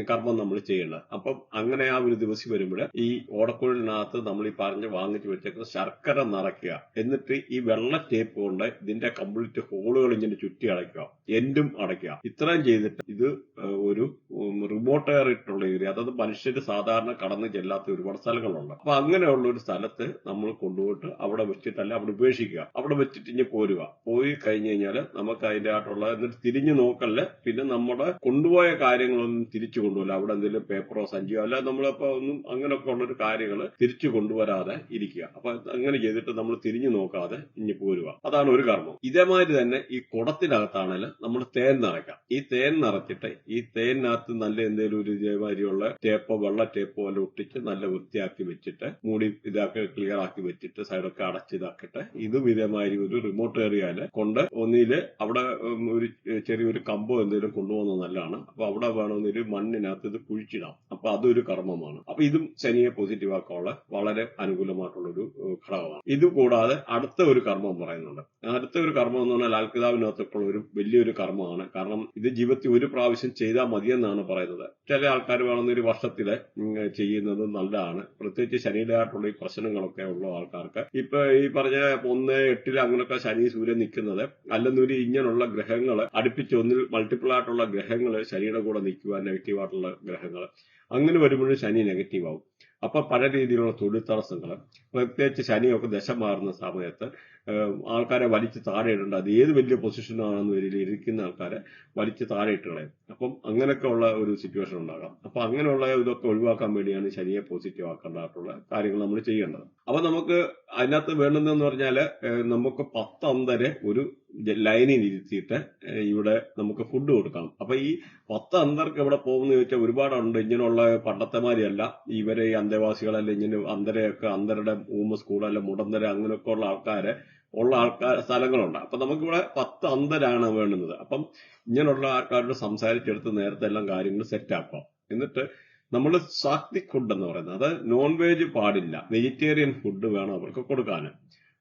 കർമ്മം നമ്മൾ ചെയ്യേണ്ടത്. അപ്പം അങ്ങനെ ആ ഒരു ദിവസം വരുമ്പോൾ ഈ ഓടക്കുഴലിനകത്ത് നമ്മൾ ഈ വാങ്ങിച്ചു വെച്ചേക്കുന്ന ശർക്കര നിറയ്ക്കുക. എന്നിട്ട് ഈ വെള്ള ടേപ്പ് കൊണ്ട് ഇതിന്റെ കംപ്ലീറ്റ് ഹോളുകൾ ഇങ്ങനെ ചുറ്റി അടയ്ക്കുക, എൻഡും അടയ്ക്കുക. ഇത്രയും ചെയ്തിട്ട് ഇത് ഒരു റിമോട്ട് ആയിട്ടുള്ള ഏരിയ, അതായത് മനുഷ്യര് സാധാരണ കടന്നു ചെല്ലാത്ത ഒരുപാട് സ്ഥലങ്ങളുണ്ട്. അപ്പൊ അങ്ങനെയുള്ള ഒരു സ്ഥലത്ത് നമ്മൾ കൊണ്ടുപോയിട്ട് അവിടെ വെച്ചിട്ടല്ല, അവിടെ ഉപേക്ഷിക്കുക. അവിടെ വെച്ചിട്ട് ഇനി പോയി കഴിഞ്ഞു കഴിഞ്ഞാൽ നമുക്ക് അതിന്റെ ആയിട്ടുള്ള, എന്നിട്ട് തിരിഞ്ഞു നോക്കല്ല, പിന്നെ നമ്മുടെ കൊണ്ടുപോയ കാര്യങ്ങളൊന്നും തിരിച്ചു കൊണ്ടുപോകില്ല. അവിടെ എന്തെങ്കിലും പേപ്പറോ സഞ്ചിയോ അല്ല, നമ്മളിപ്പോ ഒന്നും അങ്ങനെയൊക്കെ ഉള്ളൊരു കാര്യങ്ങൾ തിരിച്ചു കൊണ്ടുവരാതെ ഇരിക്കുക. അപ്പൊ അങ്ങനെ ചെയ്തിട്ട് നമ്മൾ തിരിഞ്ഞു നോക്കാതെ ഇനി പോരുക. അതാണ് ഒരു കർമ്മം. ഇതേമാതിരി തന്നെ ഈ കുടത്തിനകത്താണെങ്കിൽ നമ്മൾ തേൻ നിറയ്ക്കാം. ഈ തേൻ നിറച്ചിട്ട് ഈ തേനിനകത്ത് നല്ല എന്തെങ്കിലും ഒരു ഇതേമാതിരിയുള്ള ടേപ്പോ വെള്ള ടേപ്പോ പോലെ ഒട്ടിച്ച് നല്ല വൃത്തിയാക്കി വെച്ചിട്ട് മൂടി ക്ലിയർ ആക്കി വെച്ചിട്ട് സൈഡൊക്കെ അടച്ചിതാക്കിയിട്ട് ഇതും ഇതേമാതിരി ഒരു റിമോട്ട് ഏരിയയില് കൊണ്ട് ഒന്നില് അവിടെ ഒരു ചെറിയൊരു കമ്പോ എന്തെങ്കിലും കൊണ്ടുപോകുന്നത് നല്ലതാണ്. അപ്പൊ അവിടെ വേണമെന്നൊരു മണ്ണിനകത്ത് ഇത് കുഴിച്ചിടാം. അപ്പൊ അതൊരു കർമ്മമാണ്. അപ്പൊ ഇതും ശനിയെ പോസിറ്റീവ് ആക്കാനുള്ള വളരെ അനുകൂലമായിട്ടുള്ള ഒരു ഘടകമാണ്. ഇത് കൂടാതെ അടുത്ത ഒരു കർമ്മം പറയുന്നുണ്ട്. അടുത്ത ഒരു കർമ്മം എന്ന് പറഞ്ഞാൽ ലാൽ കിതാബിനകത്തൊക്കെയുള്ള ഒരു വലിയൊരു കർമ്മമാണ്. കാരണം ഇത് ജീവിതത്തിൽ ഒരു പ്രാവശ്യം ചെയ്താൽ മതിയെന്നാണ് പറയുന്നത്. ചില ആൾക്കാർ വേണമെന്നൊരു വർഷത്തില് ചെയ്യുന്നത് നല്ലതാണ്. പ്രത്യേകിച്ച് ശനിയുടേതായിട്ടുള്ള ഈ പ്രശ്നങ്ങളൊക്കെ ഉള്ള ആൾക്കാർക്ക് ഇപ്പൊ ഈ പറഞ്ഞ 1-8 അങ്ങനെയൊക്കെ ശനി സൂര്യൻ നിൽക്കുന്നത് അല്ലെന്നൊരു ഇങ്ങനെയുള്ള ഗ്രഹങ്ങൾ അടുപ്പിച്ച് ഒന്നിൽ മൾട്ടിപ്പിൾ ആയിട്ടുള്ള ഗ്രഹങ്ങൾ ശനിയുടെ കൂടെ നിൽക്കുക, നെഗറ്റീവ് ആയിട്ടുള്ള ഗ്രഹങ്ങൾ, അങ്ങനെ വരുമ്പോഴും ശനി നെഗറ്റീവ് ആവും. അപ്പൊ പല രീതിയിലുള്ള തൊഴിൽ തടസ്സങ്ങൾ, പ്രത്യേകിച്ച് ശനിയൊക്കെ ദശ മാറുന്ന സമയത്ത് ആൾക്കാരെ വലിച്ച് താഴെ ഇടേണ്ട, അത് ഏത് വലിയ പൊസിഷനാണെന്ന് വരില്ല, ഇരിക്കുന്ന ആൾക്കാരെ വലിച്ച് താഴെ ഇട്ട് കളയും. അപ്പം അങ്ങനെയൊക്കെ ഉള്ള ഒരു സിറ്റുവേഷൻ ഉണ്ടാകാം. അപ്പൊ അങ്ങനെയുള്ള ഇതൊക്കെ ഒഴിവാക്കാൻ വേണ്ടിയാണ് ശനിയെ പോസിറ്റീവ് ആക്കേണ്ടതായിട്ടുള്ള കാര്യങ്ങൾ നമ്മൾ ചെയ്യേണ്ടത്. അപ്പൊ നമുക്ക് അതിനകത്ത് വേണ്ടുന്നതെന്ന് പറഞ്ഞാല് നമുക്ക് 10 അന്തരെ ഒരു ലൈനിൽ ഇരുത്തിയിട്ട് ഇവിടെ നമുക്ക് ഫുഡ് കൊടുക്കണം. അപ്പൊ ഈ 10 അന്തർക്ക് എവിടെ പോകുന്ന ചോദിച്ചാൽ ഒരുപാടുണ്ട്. ഇങ്ങനെയുള്ള പണ്ടത്തെമാരിയല്ല, ഇവരെ ഈ അന്തേവാസികളല്ല, ഇങ്ങനെ അന്തരുടെ സ്കൂളല്ല മുടന്തര അങ്ങനെയൊക്കെ ഉള്ള ആൾക്കാർ സ്ഥലങ്ങളുണ്ട്. അപ്പൊ നമുക്കിവിടെ 10 അന്തരാണ് വേണ്ടുന്നത്. അപ്പം ഇങ്ങനെയുള്ള ആൾക്കാരോട് സംസാരിച്ചെടുത്ത് നേരത്തെ എല്ലാം കാര്യങ്ങൾ സെറ്റ് ആക്കാം. എന്നിട്ട് നമ്മൾ സാത്വിക് ഫുഡ് എന്ന് പറയുന്നത്, അത് നോൺ വെജ് പാടില്ല, വെജിറ്റേറിയൻ ഫുഡ് വേണം അവർക്ക് കൊടുക്കാൻ.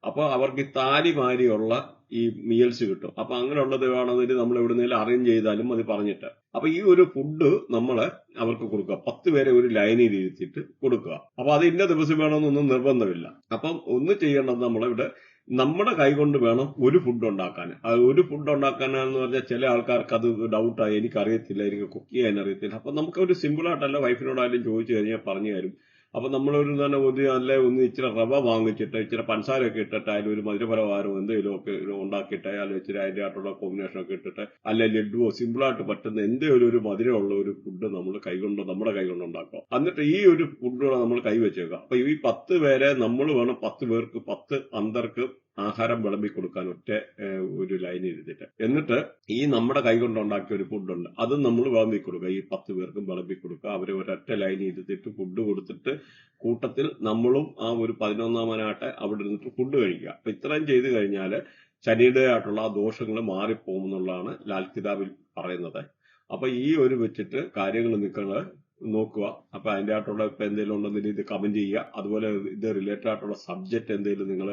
അപ്പൊ അവർക്ക് താലിമാരിയുള്ള ഈ മീൽസ് കിട്ടും. അപ്പൊ അങ്ങനെയുള്ളത് വേണമെങ്കിൽ നമ്മൾ എവിടുന്നേലും അറേഞ്ച് ചെയ്താലും അത് പറഞ്ഞിട്ട്, അപ്പൊ ഈ ഒരു ഫുഡ് നമ്മള് അവർക്ക് കൊടുക്കുക. 10 പേരെ ഒരു ലൈനിൽ ഇരുത്തിയിട്ട് കൊടുക്കുക. അപ്പൊ അത് ഇന്ന ദിവസം വേണമെന്നൊന്നും നിർബന്ധമില്ല. അപ്പം ഒന്ന് ചെയ്യേണ്ടത് നമ്മളിവിടെ നമ്മുടെ കൈകൊണ്ട് വേണം ഒരു ഫുഡ് ഉണ്ടാക്കാൻ. ഒരു ഫുഡ് ഉണ്ടാക്കാനെന്ന് പറഞ്ഞാൽ ചില ആൾക്കാർക്ക് അത് ഡൗട്ടായി, എനിക്കറിയത്തില്ല, എനിക്ക് കുക്ക് ചെയ്യാൻ അറിയത്തില്ല. അപ്പൊ നമുക്കൊരു സിമ്പിളായിട്ടല്ല വൈഫിനോടായാലും ചോദിച്ചു കഴിഞ്ഞാൽ പറഞ്ഞു തരും. അപ്പൊ നമ്മളൊരു തന്നെ ഒന്ന് ഇച്ചിരി റവ വാങ്ങിച്ചിട്ട് ഇച്ചിരി പഞ്ചസാരയൊക്കെ ഇട്ടിട്ട് അതിൽ ഒരു മധുരപലഹാരമോ എന്തെങ്കിലും ഒക്കെ ഉണ്ടാക്കിയിട്ട് അതിൽ ഇച്ചിരി അതിന്റെ ആയിട്ടുള്ള കോമ്പിനേഷൻ ഒക്കെ ഇട്ടിട്ട് അല്ലെ ലഡുവോ സിമ്പിളായിട്ട് പറ്റുന്ന എന്തെങ്കിലും ഒരു മധുരമുള്ള ഒരു ഫുഡ് നമ്മൾ നമ്മുടെ കൈകൊണ്ട് ഉണ്ടാക്കുക. എന്നിട്ട് ഈ ഒരു ഫുഡ് നമ്മൾ കൈവച്ചേക്കുക. അപ്പൊ ഈ 10 പേരെ നമ്മൾ വേണം 10 പേർക്ക് 10 അന്തർക്ക് ആഹാരം വിളമ്പി കൊടുക്കാൻ ഒറ്റ ഒരു ലൈൻ ഇരുത്തിട്ട്. എന്നിട്ട് ഈ നമ്മുടെ കൈകൊണ്ട് ഉണ്ടാക്കിയ ഒരു ഫുഡുണ്ട്, അതും നമ്മൾ വിളമ്പി കൊടുക്കുക. ഈ 10 പേർക്കും വിളമ്പി കൊടുക്കുക. അവരെ ഒരൊറ്റ ലൈൻ ഇരുത്തിട്ട് ഫുഡ് കൊടുത്തിട്ട് കൂട്ടത്തിൽ നമ്മളും ആ ഒരു 11-ാമനായിട്ട് അവിടെ ഇരുന്നിട്ട് ഫുഡ് കഴിക്കുക. അപ്പൊ ഇത്രയും ചെയ്ത് കഴിഞ്ഞാൽ ശനിയുടെ ആയിട്ടുള്ള ആ ദോഷങ്ങൾ മാറിപ്പോകും എന്നുള്ളതാണ് ലാൽ കിതാബിൽ പറയുന്നത്. അപ്പൊ ഈ ഒരു വെച്ചിട്ട് കാര്യങ്ങൾ നിങ്ങൾ നോക്കുക. അപ്പൊ അതിന്റെ ആയിട്ടുള്ള ഇപ്പൊ എന്തെങ്കിലും ഉണ്ടെങ്കിൽ ഇത് കമന്റ് ചെയ്യുക. അതുപോലെ ഇത് റിലേറ്റഡ് ആയിട്ടുള്ള സബ്ജക്ട് എന്തെങ്കിലും നിങ്ങൾ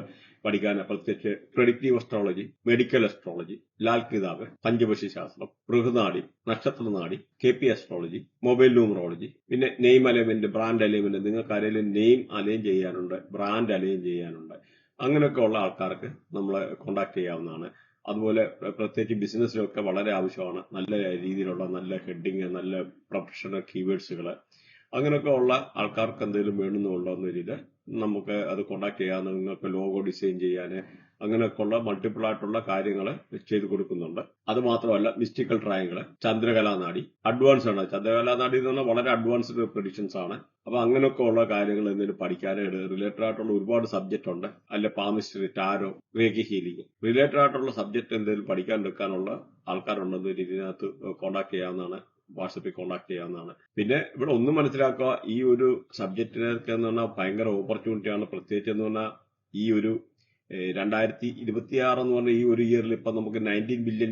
പഠിക്കാൻ, പ്രത്യേകിച്ച് predictive astrology, medical astrology, Lal കിതാബ്, പഞ്ചപക്ഷി ശാസ്ത്രം, ബൃഹനാടി, നക്ഷത്രനാടി, KP അസ്ട്രോളജി, മൊബൈൽ ന്യൂമറോളജി, പിന്നെ നെയിം അലൈൻമെന്റ്, ബ്രാൻഡ് അലൈൻമെന്റ്, നിങ്ങൾക്ക് ആരെങ്കിലും നെയിം അലൈൻ ചെയ്യാനുണ്ട്, ബ്രാൻഡ് അലൈൻ ചെയ്യാനുണ്ട്, അങ്ങനെയൊക്കെ ഉള്ള ആൾക്കാർക്ക് നമ്മളെ കോൺടാക്ട് ചെയ്യാവുന്നതാണ്. അതുപോലെ പ്രത്യേകിച്ച് ബിസിനസ്സിലൊക്കെ വളരെ ആവശ്യമാണ് നല്ല രീതിയിലുള്ള നല്ല ഹെഡിങ്, നല്ല പ്രൊഫഷണൽ കീവേഡ്സുകൾ, അങ്ങനെയൊക്കെ ഉള്ള ആൾക്കാർക്ക് എന്തെങ്കിലും വേണമെന്നുണ്ടോ എന്ന രീതിയിൽ നമുക്ക് അത് കോൺടാക്ട് ചെയ്യാവുന്ന. നിങ്ങൾക്ക് ലോഗോ ഡിസൈൻ ചെയ്യാൻ അങ്ങനെയൊക്കെ ഉള്ള മൾട്ടിപ്പിൾ ആയിട്ടുള്ള കാര്യങ്ങൾ ചെയ്തു കൊടുക്കുന്നുണ്ട്. അത് മാത്രമല്ല മിസ്റ്റിക്കൽ ട്രയാങ്കിൾ, ചന്ദ്രകലാനാടി, അഡ്വാൻസ് ആണ്. ചന്ദ്രകലാനാടി എന്ന് പറഞ്ഞാൽ വളരെ അഡ്വാൻസ്ഡ് പ്രഡിക്ഷൻസ് ആണ്. അപ്പൊ അങ്ങനെയൊക്കെ ഉള്ള കാര്യങ്ങൾ എന്തെങ്കിലും പഠിക്കാനായിട്ട് റിലേറ്റഡ് ആയിട്ടുള്ള ഒരുപാട് സബ്ജക്ട് ഉണ്ട്. അല്ലെ palmistry, tarot, reiki healing, related ആയിട്ടുള്ള സബ്ജക്ട് എന്തെങ്കിലും പഠിക്കാൻ എടുക്കാനുള്ള ആൾക്കാരുണ്ടെന്ന് ഇതിനകത്ത് കോൺടാക്ട് ചെയ്യാവുന്നതാണ്. വാട്സപ്പിൽ കോൺടാക്ട് ചെയ്യാവുന്നതാണ്. പിന്നെ ഇവിടെ ഒന്നും മനസ്സിലാക്കുക, ഈ ഒരു സബ്ജക്റ്റിനൊക്കെ എന്ന് പറഞ്ഞാൽ ഭയങ്കര ഓപ്പർച്യൂണിറ്റിയാണ്. പ്രത്യേകിച്ച് എന്ന് പറഞ്ഞാൽ ഈ ഒരു 2026 എന്ന് പറഞ്ഞ ഈ ഒരു ഇയറിൽ ഇപ്പൊ നമുക്ക് $19 ബില്യൺ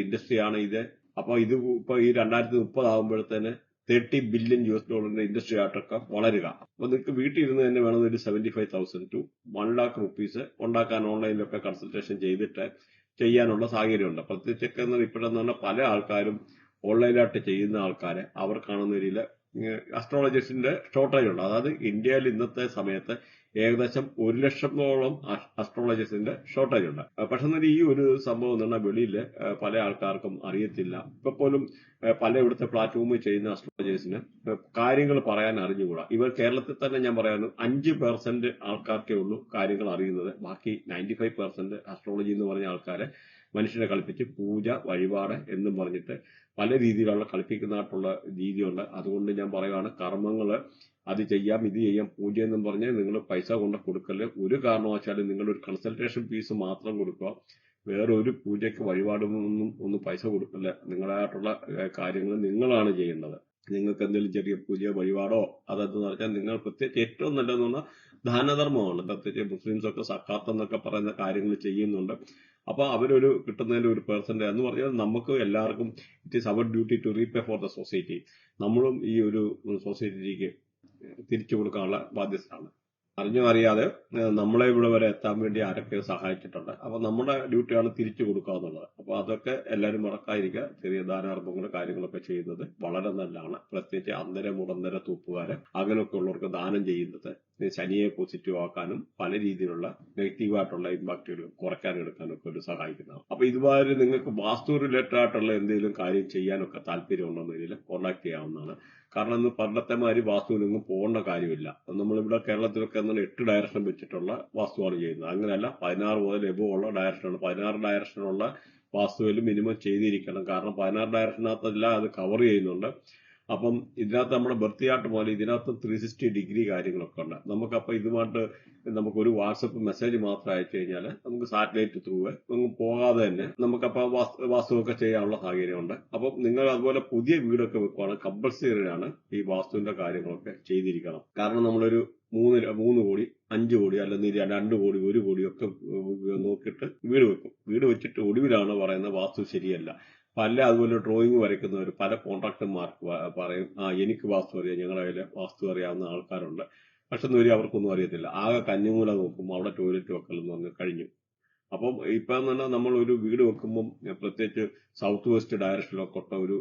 ഇൻഡസ്ട്രിയാണ് ഇത്. അപ്പൊ ഇത് ഇപ്പൊ ഈ 2030 ആകുമ്പോഴത്തേന് $30 ബില്യൺ ഇൻഡസ്ട്രി ആയിട്ടൊക്കെ വളരുക. അപ്പൊ നിങ്ങൾക്ക് വീട്ടിൽ ഇരുന്ന് തന്നെ വേണം ഒരു 75,000 to 1 lakh rupees ഉണ്ടാക്കാൻ ഓൺലൈനിലൊക്കെ കൺസൾട്ടേഷൻ ചെയ്തിട്ട് ചെയ്യാനുള്ള സാഹചര്യമുണ്ട്. പ്രത്യേകിച്ചൊക്കെ ഇപ്പോഴെന്ന് പറഞ്ഞാൽ പല ആൾക്കാരും ഓൺലൈനായിട്ട് ചെയ്യുന്ന ആൾക്കാരെ അവർ കാണുന്ന രീതിയിൽ അസ്ട്രോളജിസ്റ്റിന്റെ ഷോർട്ടേജ് ഉണ്ട്. അതായത് ഇന്ത്യയിൽ ഇന്നത്തെ സമയത്ത് ഏകദേശം 1 ലക്ഷത്തോളം അസ്ട്രോളജിസ്റ്റിന്റെ ഷോർട്ടേജ് ഉണ്ട്. പക്ഷെ ഈ ഒരു സംഭവം എന്ന് പറഞ്ഞാൽ വെളിയിൽ പല ആൾക്കാർക്കും അറിയത്തില്ല. ഇപ്പൊ പോലും പല ഇവിടുത്തെ പ്ലാറ്റ്ഫോമിൽ ചെയ്യുന്ന അസ്ട്രോളജേഴ്സിന് കാര്യങ്ങൾ പറയാൻ അറിഞ്ഞുകൂടാ. ഇവർ കേരളത്തിൽ തന്നെ ഞാൻ പറയാను 5% ആൾക്കാർക്കേ ഉള്ളൂ കാര്യങ്ങൾ അറിയുന്നത്. ബാക്കി 95% അസ്ട്രോളജി എന്ന് പറഞ്ഞ ആൾക്കാരെ മനുഷ്യനെ കളിപ്പിച്ച് പൂജ, വഴിപാട് എന്നും പറഞ്ഞിട്ട് പല രീതിയിലുള്ള കളിപ്പിക്കുന്നതായിട്ടുള്ള രീതിയുണ്ട്. അതുകൊണ്ട് ഞാൻ പറയുകയാണ്, കർമ്മങ്ങള് അത് ചെയ്യാം, ഇത് ചെയ്യാം, പൂജ എന്നും പറഞ്ഞ് നിങ്ങൾ പൈസ കൊണ്ട് കൊടുക്കല്. ഒരു കാരണവശാലും നിങ്ങളൊരു കൺസൾട്ടേഷൻ ഫീസ് മാത്രം കൊടുക്കുക. വേറെ ഒരു പൂജയ്ക്ക് വഴിപാടൊന്നും ഒന്നും പൈസ കൊടുക്കില്ല. നിങ്ങളായിട്ടുള്ള കാര്യങ്ങൾ നിങ്ങളാണ് ചെയ്യേണ്ടത്. നിങ്ങൾക്ക് എന്തെങ്കിലും ചെറിയ പൂജയോ വഴിപാടോ അതെന്ന് പറഞ്ഞാൽ നിങ്ങൾ പ്രത്യേകിച്ച് ഏറ്റവും നല്ലതെന്ന് പറഞ്ഞാൽ ദാനധർമ്മമാണ്. പ്രത്യേകിച്ച് മുസ്ലിംസ് ഒക്കെ സക്കാത്ത് എന്നൊക്കെ പറയുന്ന കാര്യങ്ങൾ ചെയ്യുന്നുണ്ട്. അപ്പൊ അവരൊരു കിട്ടുന്നതിന്റെ ഒരു പെർസെന്റ് എന്ന് പറഞ്ഞാൽ നമുക്ക് എല്ലാവർക്കും it is our duty to repay for the society. നമ്മളും ഈ ഒരു സൊസൈറ്റിക്ക് തിരിച്ചു കൊടുക്കാനുള്ള ബാധ്യതയാണ്. അറിഞ്ഞോ അറിയാതെ നമ്മളെ ഇവിടെ വരെ എത്താൻ വേണ്ടി ആരൊക്കെ സഹായിച്ചിട്ടുണ്ട്. അപ്പൊ നമ്മുടെ ഡ്യൂട്ടിയാണ് തിരിച്ചു കൊടുക്കുക എന്നുള്ളത്. അപ്പൊ അതൊക്കെ എല്ലാവരും മറക്കാതിരിക്കുക. ചെറിയ ദാനാർഭങ്ങളും കാര്യങ്ങളൊക്കെ ചെയ്യുന്നത് വളരെ നല്ലതാണ്. പ്രത്യേകിച്ച് അന്തര മുടന്തര തൂപ്പുകാര് അങ്ങനെയൊക്കെ ഉള്ളവർക്ക് ദാനം ചെയ്യുന്നത് ശനിയെ പോസിറ്റീവ് ആക്കാനും പല രീതിയിലുള്ള നെഗറ്റീവായിട്ടുള്ള ഇമ്പാക്റ്റുകൾ കുറയ്ക്കാനും എടുക്കാനും ഒക്കെ ഒരു സഹായിക്കുന്നതാണ്. അപ്പൊ ഇതുമാതിരി നിങ്ങൾക്ക് വാസ്തു റിലേറ്റഡ് ആയിട്ടുള്ള എന്തെങ്കിലും കാര്യം ചെയ്യാനൊക്കെ താല്പര്യമുണ്ടെന്നതിൽ കോൺടാക്ട് ചെയ്യാവുന്നതാണ്. കാരണം ഇന്ന് പണ്ടത്തെ മാതിരി വാസ്തുവിനൊന്നും പോകേണ്ട കാര്യമില്ല. നമ്മളിവിടെ കേരളത്തിലൊക്കെ 8 ഡയറക്ഷൻ വെച്ചിട്ടുള്ള വാസ്തുവാണ് ചെയ്യുന്നത്. അങ്ങനെയല്ല, 16 മുതൽ എബോ ഉള്ള ഡയറക്ഷനാണ്. 16 ഡയറക്ഷനുള്ള വാസ്തുവിൽ മിനിമം ചെയ്തിരിക്കണം. കാരണം 16 ഡയറക്ഷനകത്തല്ല അത് കവർ ചെയ്യുന്നുണ്ട്. അപ്പം ഇതിനകത്ത് നമ്മുടെ ബർത്തിയാട്ട് പോലെ ഇതിനകത്ത് 360 ഡിഗ്രി കാര്യങ്ങളൊക്കെ ഉണ്ട്. നമുക്കപ്പൊ ഇതുമായിട്ട് നമുക്കൊരു വാട്സപ്പ് മെസ്സേജ് മാത്രം അയച്ചു കഴിഞ്ഞാൽ നമുക്ക് സാറ്റലൈറ്റ് ത്രൂ പോകാതെ തന്നെ നമുക്കപ്പോ വാസ്തുവൊക്കെ ചെയ്യാനുള്ള സാഹചര്യമുണ്ട്. അപ്പം നിങ്ങൾ അതുപോലെ പുതിയ വീടൊക്കെ വെക്കുവാണ് കമ്പൽസറി ആണ് ഈ വാസ്തുവിന്റെ കാര്യങ്ങളൊക്കെ ചെയ്തിരിക്കണം. കാരണം നമ്മളൊരു 3 കോടി 5 കോടി അല്ലെങ്കിൽ 2 കോടി 1 കോടി ഒക്കെ നോക്കിയിട്ട് വീട് വെക്കും. വീട് വെച്ചിട്ട് ഒടുവിലാണ് പറയുന്നത് വാസ്തു ശരിയല്ല. പല അതുപോലെ ഡ്രോയിങ് വരയ്ക്കുന്നവർ പല കോൺട്രാക്ടർമാർക്ക് പറയും, എനിക്ക് വാസ്തു അറിയാം, ഞങ്ങളുടെ കയ്യിൽ വാസ്തു അറിയാവുന്ന ആൾക്കാരുണ്ട്. പക്ഷെ അവർക്കൊന്നും അറിയത്തില്ല. ആകെ കന്നിമൂല നോക്കും, അവിടെ ടോയ്ലറ്റ് വെക്കലെന്ന് പറഞ്ഞ് കഴിഞ്ഞു. അപ്പം ഇപ്പൊ തന്നെ നമ്മൾ ഒരു വീട് വെക്കുമ്പം പ്രത്യേകിച്ച് സൗത്ത് വെസ്റ്റ് ഡയറക്ഷനിലൊക്കെ ഒരു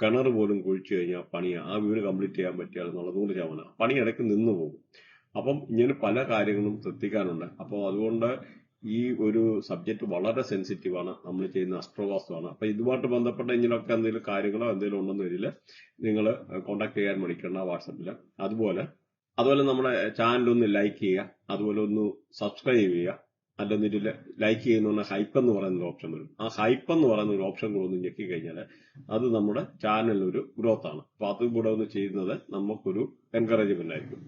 കിണർ പോലും കുഴിച്ചു കഴിഞ്ഞാൽ പണിയാ. ആ വീട് കംപ്ലീറ്റ് ചെയ്യാൻ പറ്റിയാലെന്നുള്ള 100% പണി ഇടയ്ക്ക് നിന്ന് പോകും. അപ്പം ഇങ്ങനെ പല കാര്യങ്ങളും ശ്രദ്ധിക്കാനുണ്ട്. അപ്പോൾ അതുകൊണ്ട് ഈ ഒരു സബ്ജക്ട് വളരെ സെൻസിറ്റീവാണ്. നമ്മൾ ചെയ്യുന്ന അസ്ട്രോവാസ്തുവാണ്. അപ്പൊ ഇതുമായിട്ട് ബന്ധപ്പെട്ട ഇങ്ങനെയൊക്കെ എന്തെങ്കിലും കാര്യങ്ങളോ എന്തെങ്കിലും ഉണ്ടെന്ന് വരിൽ നിങ്ങൾ കോൺടാക്ട് ചെയ്യാൻ മടിക്കണ്ട വാട്സപ്പിൽ. അതുപോലെ നമ്മുടെ ചാനൽ ഒന്ന് ലൈക്ക് ചെയ്യുക, അതുപോലെ ഒന്ന് സബ്സ്ക്രൈബ് ചെയ്യുക. അല്ലെന്നിട്ട് ലൈക്ക് ചെയ്യുന്ന ഹൈപ്പ് എന്ന് പറയുന്ന ഒരു ഓപ്ഷൻ വരും. ആ ഹൈപ്പ് എന്ന് പറയുന്ന ഒരു ഓപ്ഷൻ കൂടെ ഒന്ന് ഞെക്കി കഴിഞ്ഞാൽ അത് നമ്മുടെ ചാനലിനൊരു ഗ്രോത്ത് ആണ്. അപ്പൊ അതും കൂടെ ഒന്ന് ചെയ്യുന്നത് നമുക്കൊരു എൻകറേജ്മെന്റ് ആയിരിക്കും.